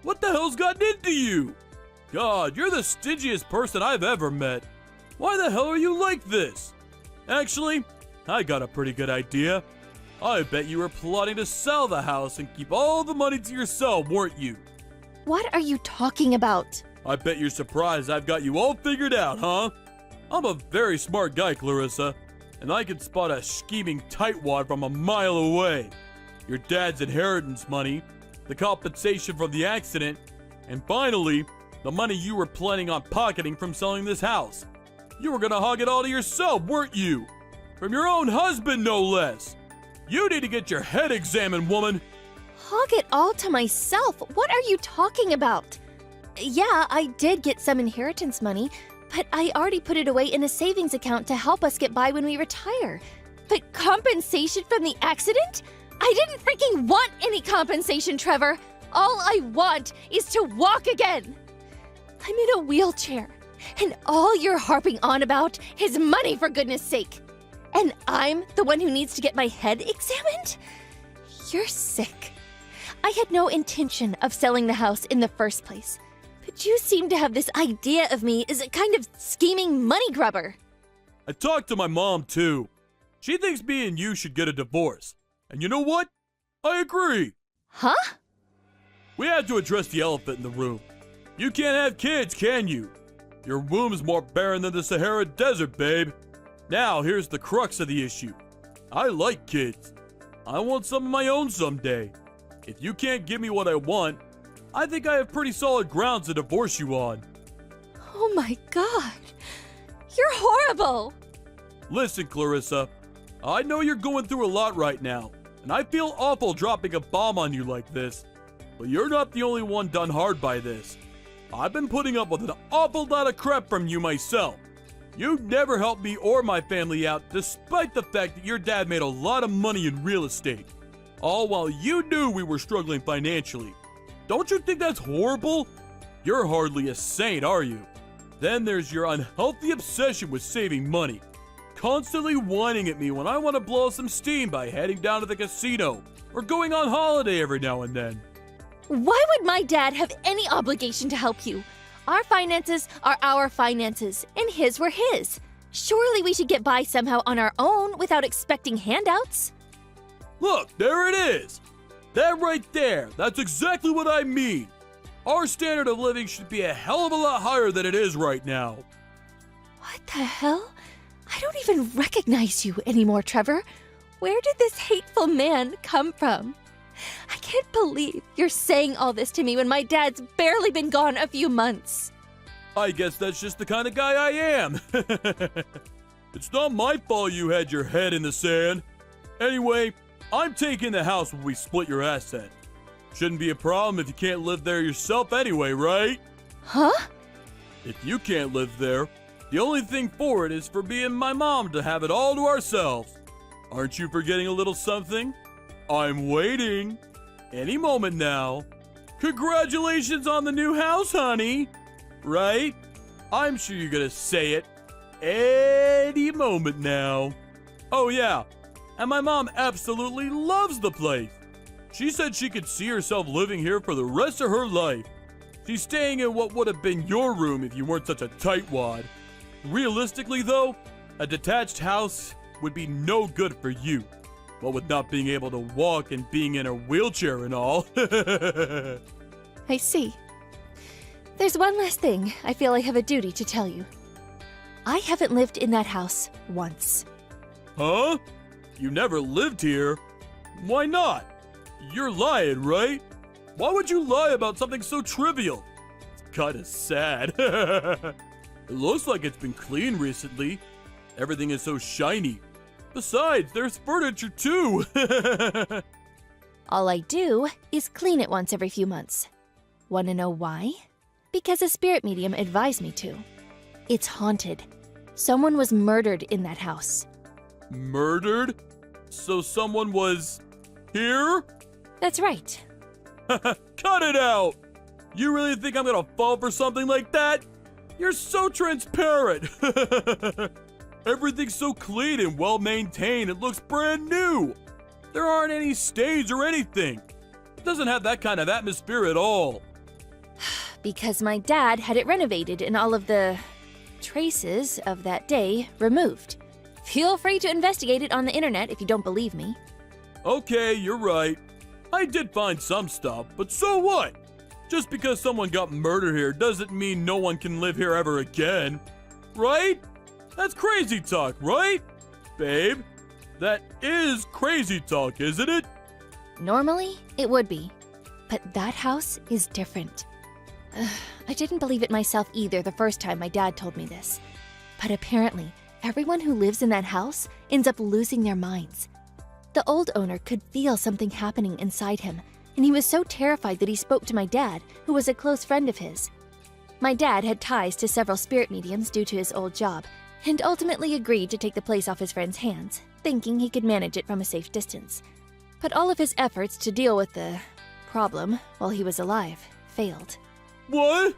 Speaker 3: What the hell's gotten into you? God, you're the stingiest person I've ever met. Why the hell are you like this? Actually, I got a pretty good idea. I bet you were plotting to sell the house and keep all the money to yourself, weren't you?
Speaker 5: What are you talking about?
Speaker 3: I bet you're surprised I've got you all figured out, huh? I'm a very smart guy, Clarissa, and I can spot a scheming tightwad from a mile away. Your dad's inheritance money, the compensation from the accident, and finally, the money you were planning on pocketing from selling this house. You were gonna hog it all to yourself, weren't you? From your own husband, no less. You need to get your head examined, woman.
Speaker 5: Hog it all to myself? What are you talking about? Yeah, I did get some inheritance money, but I already put it away in a savings account to help us get by when we retire. But compensation from the accident? I didn't freaking want any compensation, Trevor. All I want is to walk again. I'm in a wheelchair, and all you're harping on about is money, for goodness sake. And I'm the one who needs to get my head examined? You're sick. I had no intention of selling the house in the first place, but you seem to have this idea of me as a kind of scheming money grubber.
Speaker 3: I talked to my mom, too. She thinks me and you should get a divorce. And you know what? I agree.
Speaker 5: Huh?
Speaker 3: We had to address the elephant in the room. You can't have kids, can you? Your womb's more barren than the Sahara Desert, babe. Now, here's the crux of the issue. I like kids. I want some of my own someday. If you can't give me what I want, I think I have pretty solid grounds to divorce you on.
Speaker 5: Oh my god. You're horrible.
Speaker 3: Listen, Clarissa, I know you're going through a lot right now, and I feel awful dropping a bomb on you like this. But you're not the only one done hard by this. I've been putting up with an awful lot of crap from you myself. You never helped me or my family out, despite the fact that your dad made a lot of money in real estate. All while you knew we were struggling financially. Don't you think that's horrible? You're hardly a saint, are you? Then there's your unhealthy obsession with saving money. Constantly whining at me when I want to blow some steam by heading down to the casino or going on holiday every now and then.
Speaker 5: Why would my dad have any obligation to help you? Our finances are our finances, and his were his. Surely we should get by somehow on our own without expecting handouts.
Speaker 3: Look, there it is. That right there, that's exactly what I mean. Our standard of living should be a hell of a lot higher than it is right now.
Speaker 5: What the hell? I don't even recognize you anymore, Trevor. Where did this hateful man come from? I can't believe you're saying all this to me when my dad's barely been gone a few months.
Speaker 3: I guess that's just the kind of guy I am. It's not my fault you had your head in the sand. Anyway, I'm taking the house when we split your asset. Shouldn't be a problem if you can't live there yourself anyway, right?
Speaker 5: Huh?
Speaker 3: If you can't live there, the only thing for it is for me and my mom to have it all to ourselves. Aren't you forgetting a little something? I'm waiting. Any moment now. Congratulations on the new house, honey. Right? I'm sure you're gonna say it any moment now. Oh yeah, and my mom absolutely loves the place. She said she could see herself living here for the rest of her life. She's staying in what would have been your room if you weren't such a tightwad. Realistically though, a detached house would be no good for you. What with not being able to walk and being in a wheelchair and all.
Speaker 5: I see. There's one last thing I feel I have a duty to tell you. I haven't lived in that house once.
Speaker 3: Huh? You never lived here? Why not? You're lying, right? Why would you lie about something so trivial? It's kinda sad. It looks like it's been cleaned recently. Everything is so shiny. Besides, there's furniture too.
Speaker 5: All I do is clean it once every few months. Wanna know why? Because a spirit medium advised me to. It's haunted. Someone was murdered in that house.
Speaker 3: Murdered? So someone was here?
Speaker 5: That's right.
Speaker 3: Cut it out! You really think I'm gonna fall for something like that? You're so transparent! Everything's so clean and well maintained, it looks brand new! There aren't any stains or anything. It doesn't have that kind of atmosphere at all.
Speaker 5: Because my dad had it renovated and all of the traces of that day removed. Feel free to investigate it on the internet if you don't believe me.
Speaker 3: Okay, you're right. I did find some stuff, but so what? Just because someone got murdered here doesn't mean no one can live here ever again. Right? That's crazy talk, right? Babe, that is crazy talk, isn't it?
Speaker 5: Normally, it would be. But that house is different. I didn't believe it myself either the first time my dad told me this. But apparently, everyone who lives in that house ends up losing their minds. The old owner could feel something happening inside him, and he was so terrified that he spoke to my dad, who was a close friend of his. My dad had ties to several spirit mediums due to his old job, and ultimately agreed to take the place off his friend's hands, thinking he could manage it from a safe distance. But all of his efforts to deal with the problem while he was alive failed.
Speaker 3: What?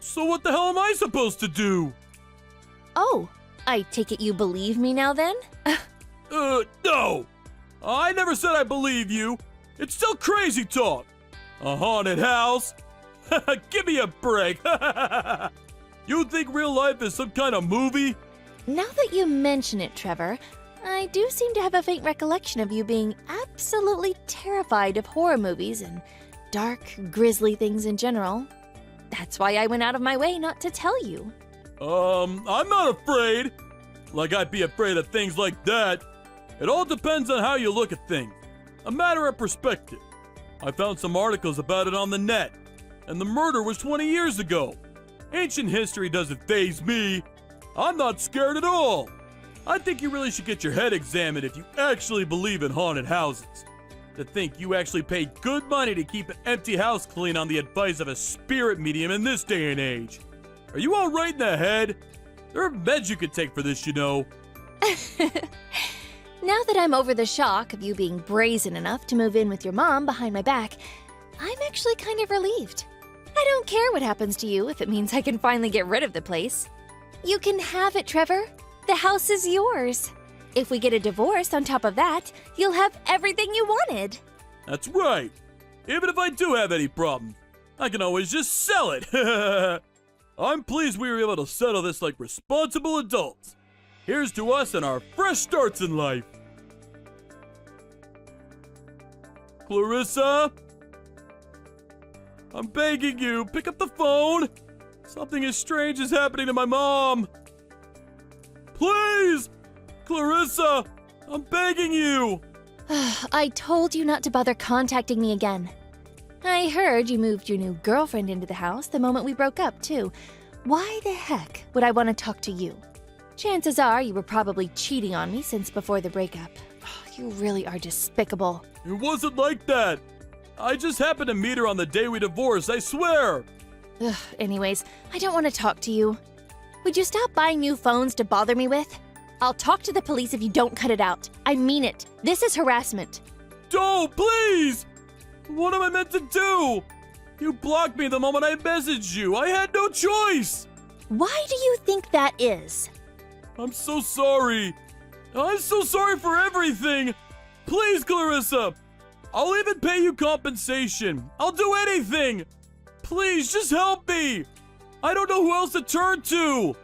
Speaker 3: So what the hell am I supposed to do?
Speaker 5: Oh, I take it you believe me now then?
Speaker 3: No! I never said I believe you. It's still crazy talk. A haunted house? Give me a break. You think real life is some kind of movie?
Speaker 5: Now that you mention it, Trevor, I do seem to have a faint recollection of you being absolutely terrified of horror movies and dark, grisly things in general. That's why I went out of my way not to tell you.
Speaker 3: I'm not afraid. Like I'd be afraid of things like that. It all depends on how you look at things. A matter of perspective. I found some articles about it on the net, and the murder was 20 years ago. Ancient history doesn't faze me. I'm not scared at all. I think you really should get your head examined if you actually believe in haunted houses. To think you actually pay good money to keep an empty house clean on the advice of a spirit medium in this day and age. Are you all right in the head? There are meds you could take for this, you know.
Speaker 5: Now that I'm over the shock of you being brazen enough to move in with your mom behind my back, I'm actually kind of relieved. I don't care what happens to you if it means I can finally get rid of the place. You can have it, Trevor. The house is yours. If we get a divorce on top of that, you'll have everything you wanted.
Speaker 3: That's right. Even if I do have any problems, I can always just sell it. I'm pleased we were able to settle this like responsible adults. Here's to us and our fresh starts in life. Clarissa? I'm begging you, pick up the phone. Something as strange is happening to my mom. Please! Clarissa, I'm begging you.
Speaker 5: I told you not to bother contacting me again. I heard you moved your new girlfriend into the house the moment we broke up, too. Why the heck would I want to talk to you? Chances are you were probably cheating on me since before the breakup. You really are despicable.
Speaker 3: It wasn't like that. I just happened to meet her on the day we divorced, I swear.
Speaker 5: Ugh, anyways, I don't want to talk to you. Would you stop buying new phones to bother me with? I'll talk to the police if you don't cut it out. I mean it. This is harassment.
Speaker 3: Don't, please! What am I meant to do? You blocked me the moment I messaged you. I had no choice.
Speaker 5: Why do you think that is?
Speaker 3: I'm so sorry. I'm so sorry for everything. Please, Clarissa. I'll even pay you compensation. I'll do anything. Please, just help me. I don't know who else to turn to.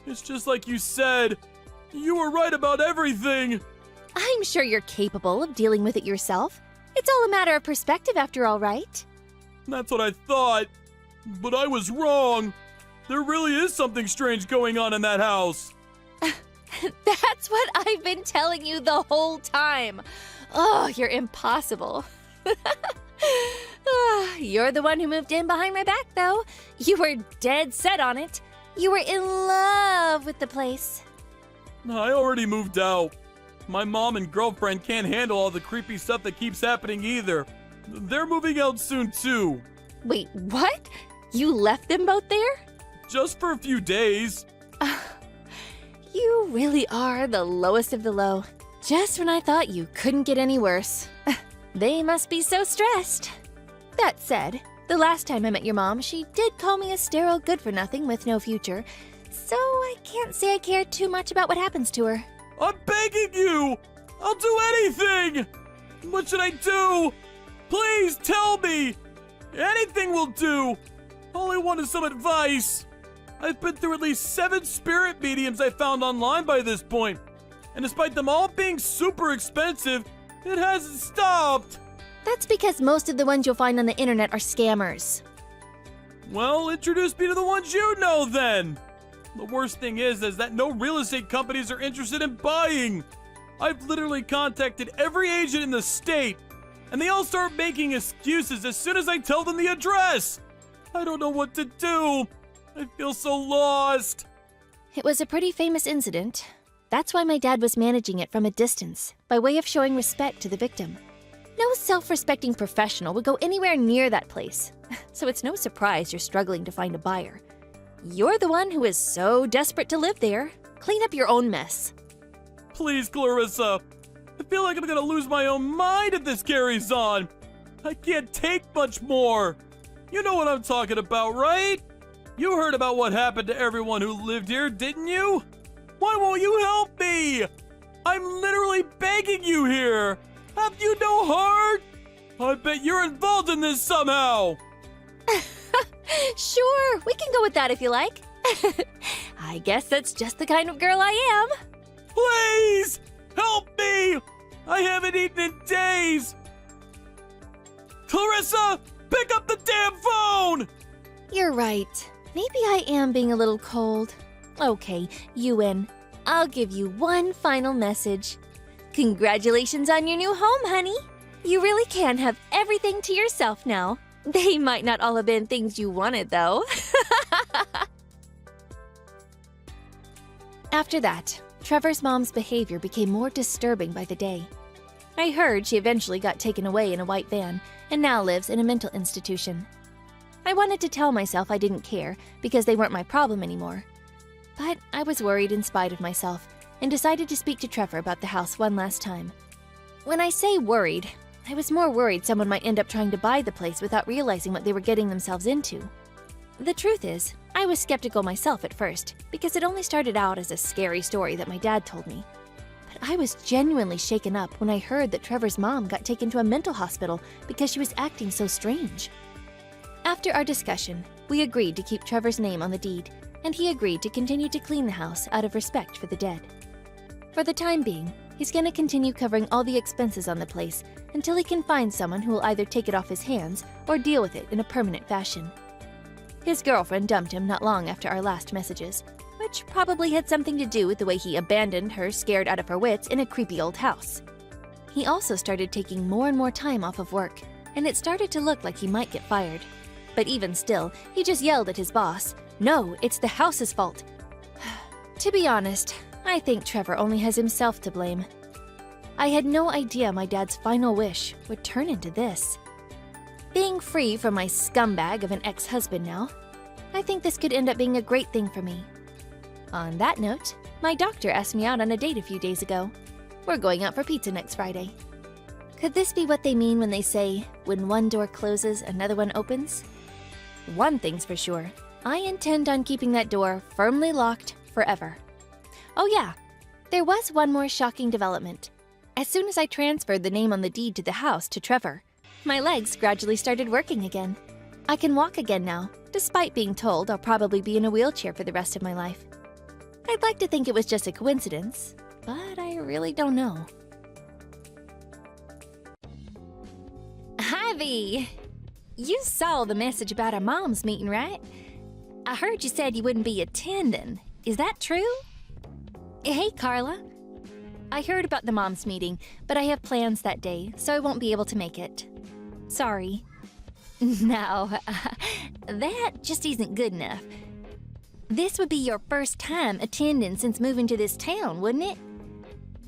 Speaker 3: It's just like you said. You were right about everything.
Speaker 5: I'm sure you're capable of dealing with it yourself. It's all a matter of perspective after all, right?
Speaker 3: That's what I thought. But I was wrong. There really is something strange going on in that house.
Speaker 5: That's what I've been telling you the whole time. Oh, you're impossible. You're the one who moved in behind my back, though. You were dead set on it. You were in love with the place.
Speaker 3: I already moved out. My mom and girlfriend can't handle all the creepy stuff that keeps happening either. They're moving out soon, too.
Speaker 5: Wait, what? You left them both there?
Speaker 3: Just for a few days.
Speaker 5: You really are the lowest of the low. Just when I thought you couldn't get any worse. They must be so stressed. That said, the last time I met your mom, she did call me a sterile good-for-nothing with no future, so I can't say I care too much about what happens to her.
Speaker 3: I'm begging you! I'll do anything! What should I do? Please tell me! Anything will do! All I want is some advice. I've been through at least 7 spirit mediums I found online by this point, and despite them all being super expensive, it hasn't stopped.
Speaker 5: That's because most of the ones you'll find on the internet are scammers.
Speaker 3: Well, introduce me to the ones you know then. The worst thing is that no real estate companies are interested in buying. I've literally contacted every agent in the state, and they all start making excuses as soon as I tell them the address. I don't know what to do. I feel so lost.
Speaker 5: It was a pretty famous incident. That's why my dad was managing it from a distance, by way of showing respect to the victim. No self-respecting professional would go anywhere near that place, so it's no surprise you're struggling to find a buyer. You're the one who is so desperate to live there. Clean up your own mess.
Speaker 3: Please, Clarissa. I feel like I'm gonna lose my own mind if this carries on. I can't take much more. You know what I'm talking about, right? You heard about what happened to everyone who lived here, didn't you? Why won't you help me? I'm literally begging you here. Have you no heart? I bet you're involved in this somehow.
Speaker 5: Sure, we can go with that if you like. I guess that's just the kind of girl I am.
Speaker 3: Please, help me. I haven't eaten in days. Clarissa, pick up the damn phone.
Speaker 5: You're right. Maybe I am being a little cold. Okay, you win. I'll give you one final message. Congratulations on your new home, honey. You really can have everything to yourself now. They might not all have been things you wanted, though. After that, Trevor's mom's behavior became more disturbing by the day. I heard she eventually got taken away in a white van and now lives in a mental institution. I wanted to tell myself I didn't care because they weren't my problem anymore. But I was worried in spite of myself and decided to speak to Trevor about the house one last time. When I say worried, I was more worried someone might end up trying to buy the place without realizing what they were getting themselves into. The truth is, I was skeptical myself at first because it only started out as a scary story that my dad told me. But I was genuinely shaken up when I heard that Trevor's mom got taken to a mental hospital because she was acting so strange. After our discussion, we agreed to keep Trevor's name on the deed, and he agreed to continue to clean the house out of respect for the dead. For the time being, he's going to continue covering all the expenses on the place until he can find someone who will either take it off his hands or deal with it in a permanent fashion. His girlfriend dumped him not long after our last messages, which probably had something to do with the way he abandoned her scared out of her wits in a creepy old house. He also started taking more and more time off of work, and it started to look like he might get fired. But even still, he just yelled at his boss, "No, it's the house's fault." To be honest, I think Trevor only has himself to blame. I had no idea my dad's final wish would turn into this. Being free from my scumbag of an ex-husband now, I think this could end up being a great thing for me. On that note, my doctor asked me out on a date a few days ago. We're going out for pizza next Friday. Could this be what they mean when they say, when one door closes, another one opens? One thing's for sure. I intend on keeping that door firmly locked forever. Oh yeah, there was one more shocking development. As soon as I transferred the name on the deed to the house to Trevor, my legs gradually started working again. I can walk again now, despite being told I'll probably be in a wheelchair for the rest of my life. I'd like to think it was just a coincidence, but I really don't know. Ivy! You saw the message about our mom's meeting, right? I heard you said you wouldn't be attending. Is that true? Hey, Carla. I heard about the mom's meeting, but I have plans that day, so I won't be able to make it. Sorry. No, that just isn't good enough. This would be your first time attending since moving to this town, wouldn't it?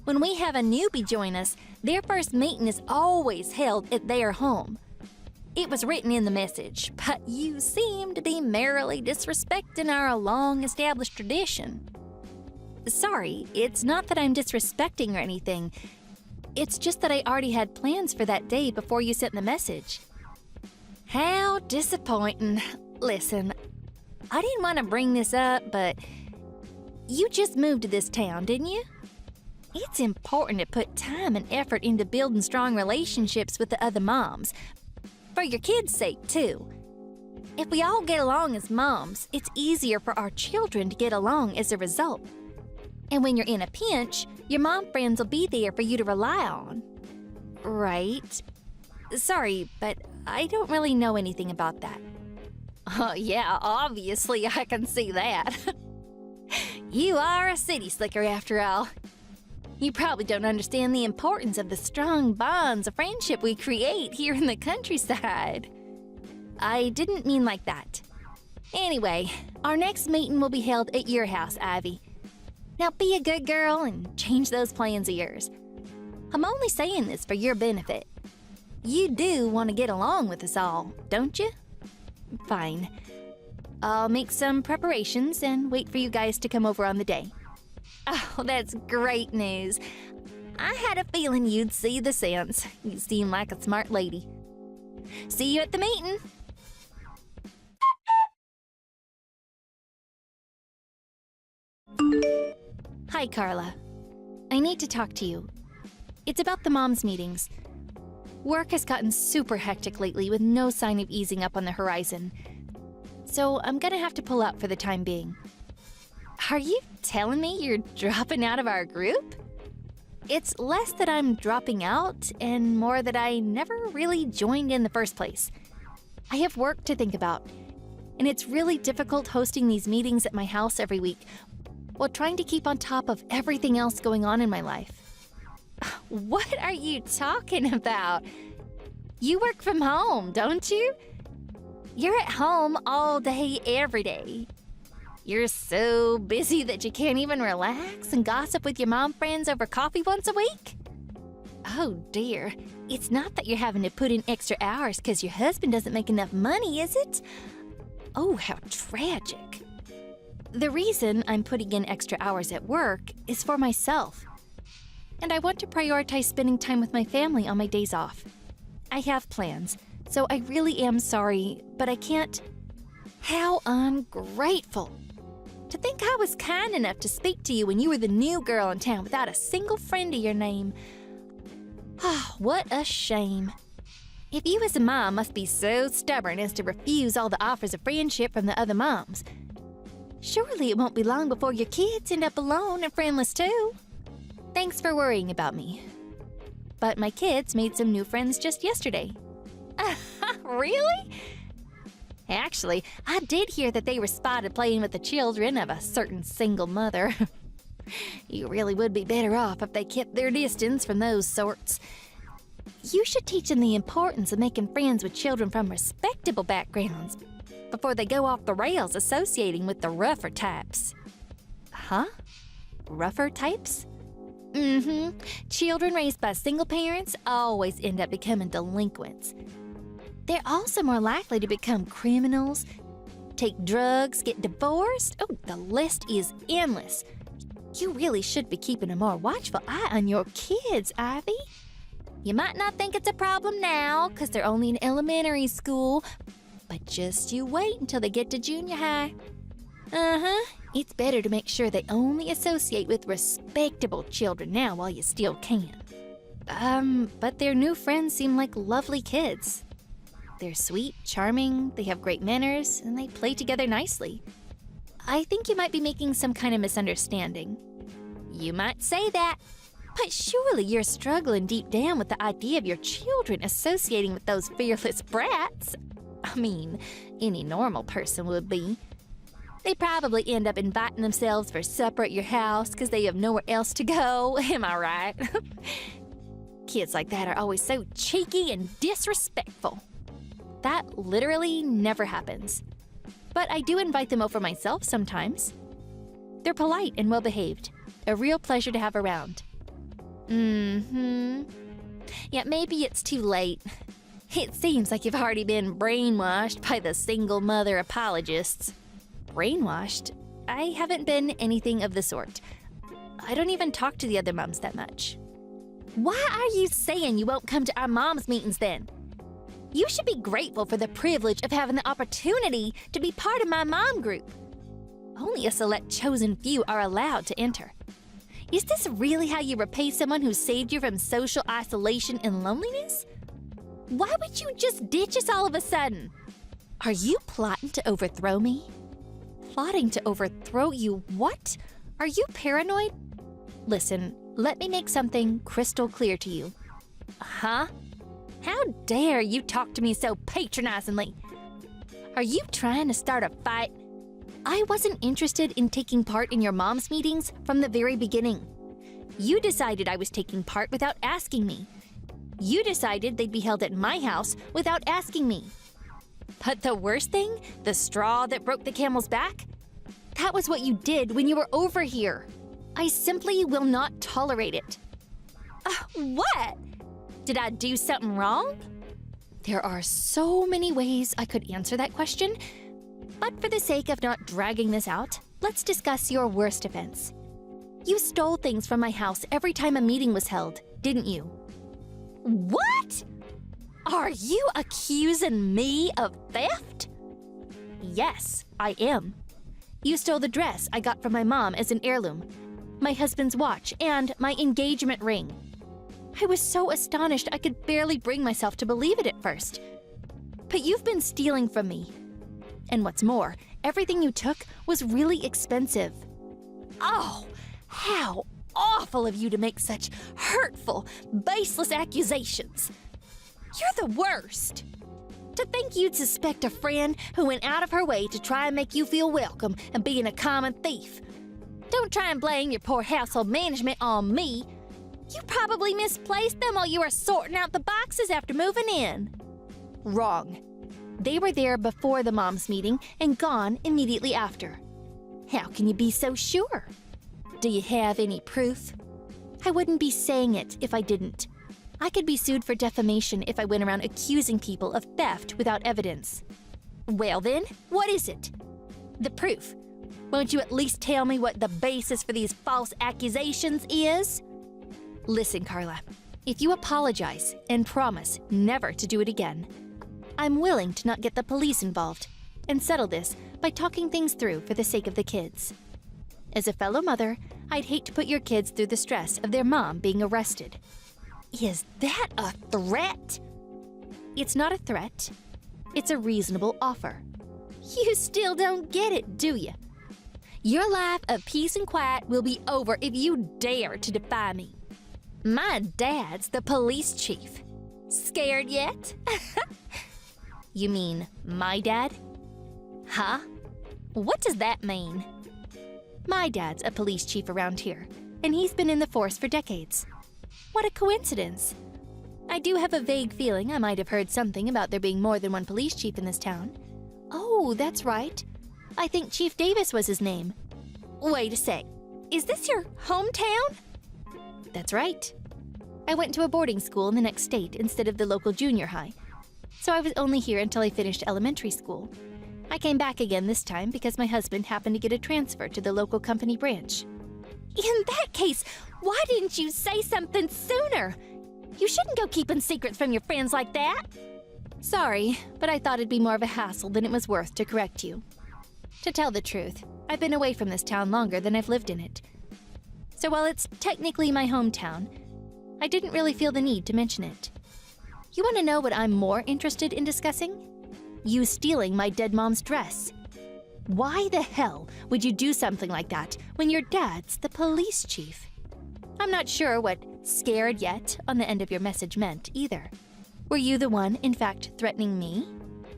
Speaker 5: When we have a newbie join us, their first meeting is always held at their home. It was written in the message, but you seem to be merrily disrespecting our long-established tradition. Sorry, it's not that I'm disrespecting or anything. It's just that I already had plans for that day before you sent the message. How disappointing. Listen, I didn't want to bring this up, but you just moved to this town, didn't you? It's important to put time and effort into building strong relationships with the other moms. For your kids' sake, too. If we all get along as moms, it's easier for our children to get along as a result. And when you're in a pinch, your mom friends will be there for you to rely on. Right? Sorry, but I don't really know anything about that. Oh yeah, obviously I can see that. You are a city slicker after all. You probably don't understand the importance of the strong bonds of friendship we create here in the countryside. I didn't mean like that. Anyway, our next meeting will be held at your house, Ivy. Now be a good girl and change those plans of yours. I'm only saying this for your benefit. You do want to get along with us all, don't you? Fine. I'll make some preparations and wait for you guys to come over on the day. Oh, that's great news. I had a feeling you'd see the sense. You seem like a smart lady. See you at the meeting. Hi, Carla. I need to talk to you. It's about the moms' meetings. Work has gotten super hectic lately with no sign of easing up on the horizon. So I'm gonna have to pull out for the time being. Are you telling me you're dropping out of our group? It's less that I'm dropping out and more that I never really joined in the first place. I have work to think about, and it's really difficult hosting these meetings at my house every week while trying to keep on top of everything else going on in my life. What are you talking about? You work from home, don't you? You're at home all day, every day. You're so busy that you can't even relax and gossip with your mom friends over coffee once a week? Oh dear, it's not that you're having to put in extra hours because your husband doesn't make enough money, is it? Oh, how tragic. The reason I'm putting in extra hours at work is for myself. And I want to prioritize spending time with my family on my days off. I have plans, so I really am sorry, but I can't. How ungrateful. To think I was kind enough to speak to you when you were the new girl in town without a single friend of your name. Ah, what a shame. If you as a mom must be so stubborn as to refuse all the offers of friendship from the other moms, surely it won't be long before your kids end up alone and friendless too. Thanks for worrying about me. But my kids made some new friends just yesterday. Really? Actually, I did hear that they were spotted playing with the children of a certain single mother. You really would be better off if they kept their distance from those sorts. You should teach them the importance of making friends with children from respectable backgrounds before they go off the rails associating with the rougher types. Huh? Rougher types? Mm-hmm. Children raised by single parents always end up becoming delinquents. They're also more likely to become criminals, take drugs, get divorced. Oh, the list is endless. You really should be keeping a more watchful eye on your kids, Ivy. You might not think it's a problem now, because they're only in elementary school, but just you wait until they get to junior high. It's better to make sure they only associate with respectable children now while you still can. But their new friends seem like lovely kids. They're sweet, charming, they have great manners, and they play together nicely. I think you might be making some kind of misunderstanding. You might say that, but surely you're struggling deep down with the idea of your children associating with those fearless brats. I mean, any normal person would be. They probably end up inviting themselves for supper at your house because they have nowhere else to go. Am I right? Kids like that are always so cheeky and disrespectful. That literally never happens. But I do invite them over myself sometimes. They're polite and well-behaved. A real pleasure to have around. Yeah, maybe it's too late. It seems like you've already been brainwashed by the single mother apologists. Brainwashed? I haven't been anything of the sort. I don't even talk to the other moms that much. Why are you saying you won't come to our moms' meetings then? You should be grateful for the privilege of having the opportunity to be part of my mom group. Only a select chosen few are allowed to enter. Is this really how you repay someone who saved you from social isolation and loneliness? Why would you just ditch us all of a sudden? Are you plotting to overthrow me? Plotting to overthrow you? What? Are you paranoid? Listen, let me make something crystal clear to you. Huh? How dare you talk to me so patronizingly? Are you trying to start a fight? I wasn't interested in taking part in your mom's meetings from the very beginning. You decided I was taking part without asking me. You decided they'd be held at my house without asking me. But the worst thing, the straw that broke the camel's back, that was what you did when you were over here. I simply will not tolerate it. What? Did I do something wrong? There are so many ways I could answer that question, but for the sake of not dragging this out, let's discuss your worst offense. You stole things from my house every time a meeting was held, didn't you? What? Are you accusing me of theft? Yes, I am. You stole the dress I got from my mom as an heirloom, my husband's watch, and my engagement ring. I was so astonished I could barely bring myself to believe it at first. But you've been stealing from me. And what's more, everything you took was really expensive. Oh, how awful of you to make such hurtful, baseless accusations. You're the worst. To think you'd suspect a friend who went out of her way to try and make you feel welcome and being a common thief. Don't try and blame your poor household management on me. You probably misplaced them while you were sorting out the boxes after moving in. Wrong. They were there before the mom's meeting and gone immediately after. How can you be so sure? Do you have any proof? I wouldn't be saying it if I didn't. I could be sued for defamation if I went around accusing people of theft without evidence. Well then, what is it? The proof. Won't you at least tell me what the basis for these false accusations is? Listen, Carla, if you apologize and promise never to do it again, I'm willing to not get the police involved and settle this by talking things through for the sake of the kids. As a fellow mother, I'd hate to put your kids through the stress of their mom being arrested. Is that a threat? It's not a threat. It's a reasonable offer. You still don't get it, do you? Your life of peace and quiet will be over if you dare to defy me. My dad's the police chief. Scared yet? You mean my dad? Huh? What does that mean? My dad's a police chief around here, and he's been in the force for decades. What a coincidence. I do have a vague feeling I might have heard something about there being more than one police chief in this town. Oh, that's right. I think Chief Davis was his name. Wait a sec. Is this your hometown? That's right. I went to a boarding school in the next state instead of the local junior high, so I was only here until I finished elementary school. I came back again this time because my husband happened to get a transfer to the local company branch. In that case, why didn't you say something sooner? You shouldn't go keeping secrets from your friends like that. Sorry, but I thought it'd be more of a hassle than it was worth to correct you. To tell the truth, I've been away from this town longer than I've lived in it. So while it's technically my hometown, I didn't really feel the need to mention it. You want to know what I'm more interested in discussing? You stealing my dead mom's dress. Why the hell would you do something like that when your dad's the police chief? I'm not sure what "scared yet" on the end of your message meant either. Were you the one, in fact, threatening me?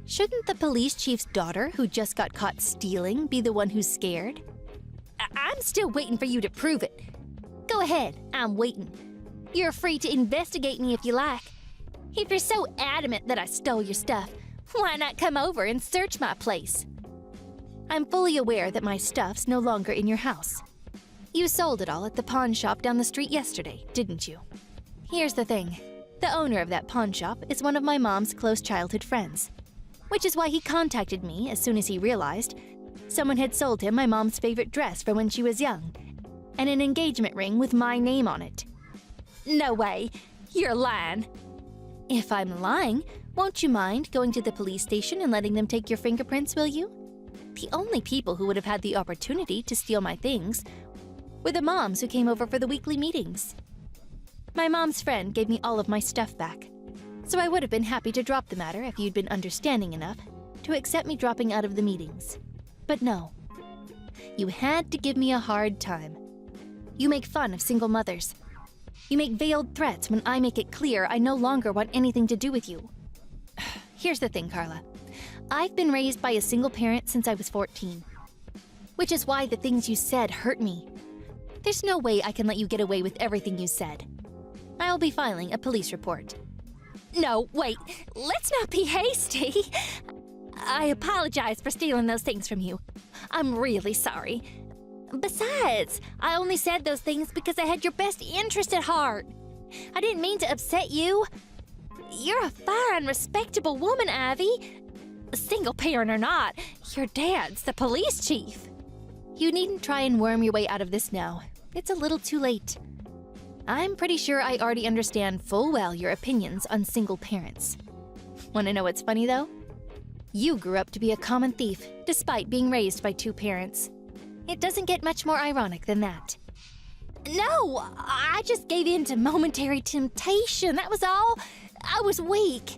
Speaker 5: Shouldn't the police chief's daughter, who just got caught stealing, be the one who's scared? I'm still waiting for you to prove it. Go ahead, I'm waiting. You're free to investigate me if you like. If you're so adamant that I stole your stuff, why not come over and search my place? I'm fully aware that my stuff's no longer in your house. You sold it all at the pawn shop down the street yesterday, didn't you? Here's the thing. The owner of that pawn shop is one of my mom's close childhood friends, which is why he contacted me as soon as he realized someone had sold him my mom's favorite dress from when she was young, and an engagement ring with my name on it. No way. You're lying. If I'm lying, won't you mind going to the police station and letting them take your fingerprints, will you? The only people who would have had the opportunity to steal my things were the moms who came over for the weekly meetings. My mom's friend gave me all of my stuff back, so I would have been happy to drop the matter if you'd been understanding enough to accept me dropping out of the meetings. But no. You had to give me a hard time. You make fun of single mothers. You make veiled threats when I make it clear I no longer want anything to do with you. Here's the thing, Carla. I've been raised by a single parent since I was 14. Which is why the things you said hurt me. There's no way I can let you get away with everything you said. I'll be filing a police report. No, wait. Let's not be hasty. I apologize for stealing those things from you. I'm really sorry. Besides, I only said those things because I had your best interest at heart. I didn't mean to upset you. You're a fine, respectable woman, Ivy. Single parent or not, your dad's the police chief. You needn't try and worm your way out of this now. It's a little too late. I'm pretty sure I already understand full well your opinions on single parents. Want to know what's funny, though? You grew up to be a common thief, despite being raised by two parents. It doesn't get much more ironic than that. No, I just gave in to momentary temptation, that was all. I was weak.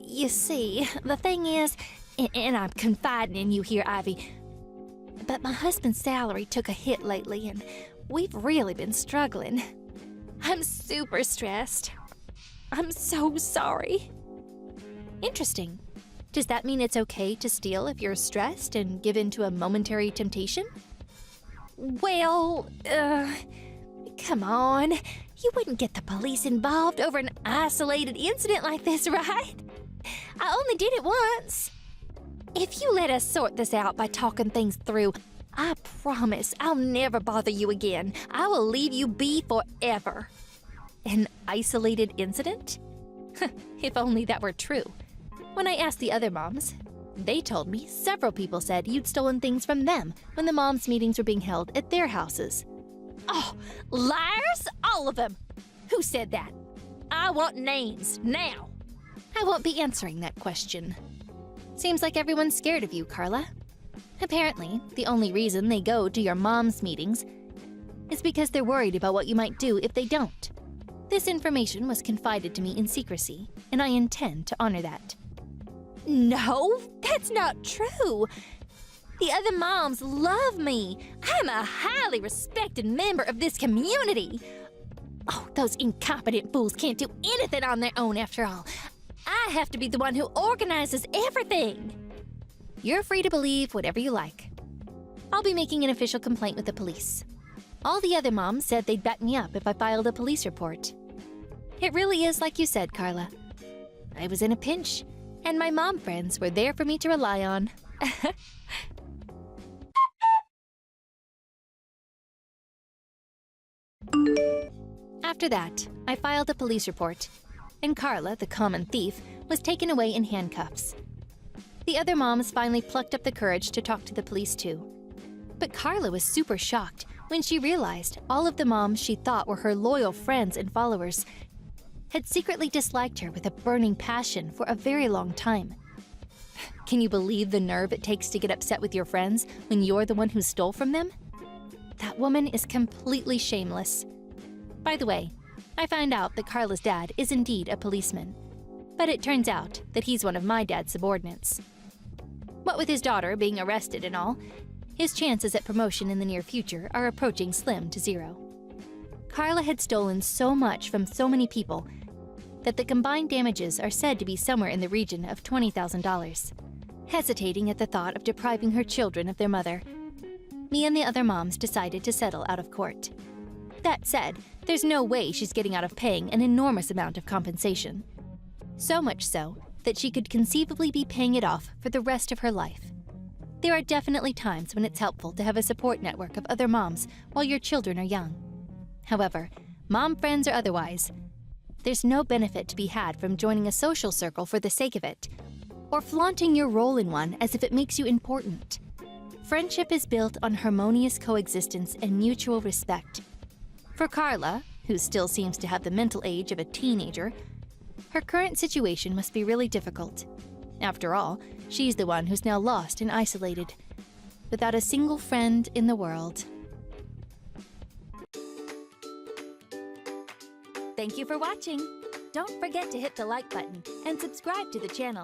Speaker 5: You see, the thing is, and I'm confiding in you here, Ivy, but my husband's salary took a hit lately, and we've really been struggling. I'm super stressed. I'm so sorry. Interesting. Does that mean it's okay to steal if you're stressed and give in to a momentary temptation? Well, come on. You wouldn't get the police involved over an isolated incident like this, right? I only did it once. If you let us sort this out by talking things through, I promise I'll never bother you again. I will leave you be forever. An isolated incident? If only that were true. When I asked the other moms, they told me several people said you'd stolen things from them when the moms' meetings were being held at their houses. Oh, liars? All of them! Who said that? I want names, now! I won't be answering that question. Seems like everyone's scared of you, Carla. Apparently, the only reason they go to your mom's meetings is because they're worried about what you might do if they don't. This information was confided to me in secrecy, and I intend to honor that. No, that's not true. The other moms love me. I'm a highly respected member of this community. Oh, those incompetent fools can't do anything on their own after all. I have to be the one who organizes everything. You're free to believe whatever you like. I'll be making an official complaint with the police. All the other moms said they'd back me up if I filed a police report. It really is like you said, Carla. I was in a pinch, and my mom friends were there for me to rely on. After that, I filed a police report, and Carla, the common thief, was taken away in handcuffs. The other moms finally plucked up the courage to talk to the police too. But Carla was super shocked when she realized all of the moms she thought were her loyal friends and followers had secretly disliked her with a burning passion for a very long time. Can you believe the nerve it takes to get upset with your friends when you're the one who stole from them? That woman is completely shameless. By the way, I found out that Carla's dad is indeed a policeman, but it turns out that he's one of my dad's subordinates. What with his daughter being arrested and all, his chances at promotion in the near future are approaching slim to zero. Carla had stolen so much from so many people that the combined damages are said to be somewhere in the region of $20,000. Hesitating at the thought of depriving her children of their mother, me and the other moms decided to settle out of court. That said, there's no way she's getting out of paying an enormous amount of compensation. So much so that she could conceivably be paying it off for the rest of her life. There are definitely times when it's helpful to have a support network of other moms while your children are young. However, mom friends or otherwise, there's no benefit to be had from joining a social circle for the sake of it, or flaunting your role in one as if it makes you important. Friendship is built on harmonious coexistence and mutual respect. For Carla, who still seems to have the mental age of a teenager, her current situation must be really difficult. After all, she's the one who's now lost and isolated, without a single friend in the world. Thank you for watching. Don't forget to hit the like button and subscribe to the channel.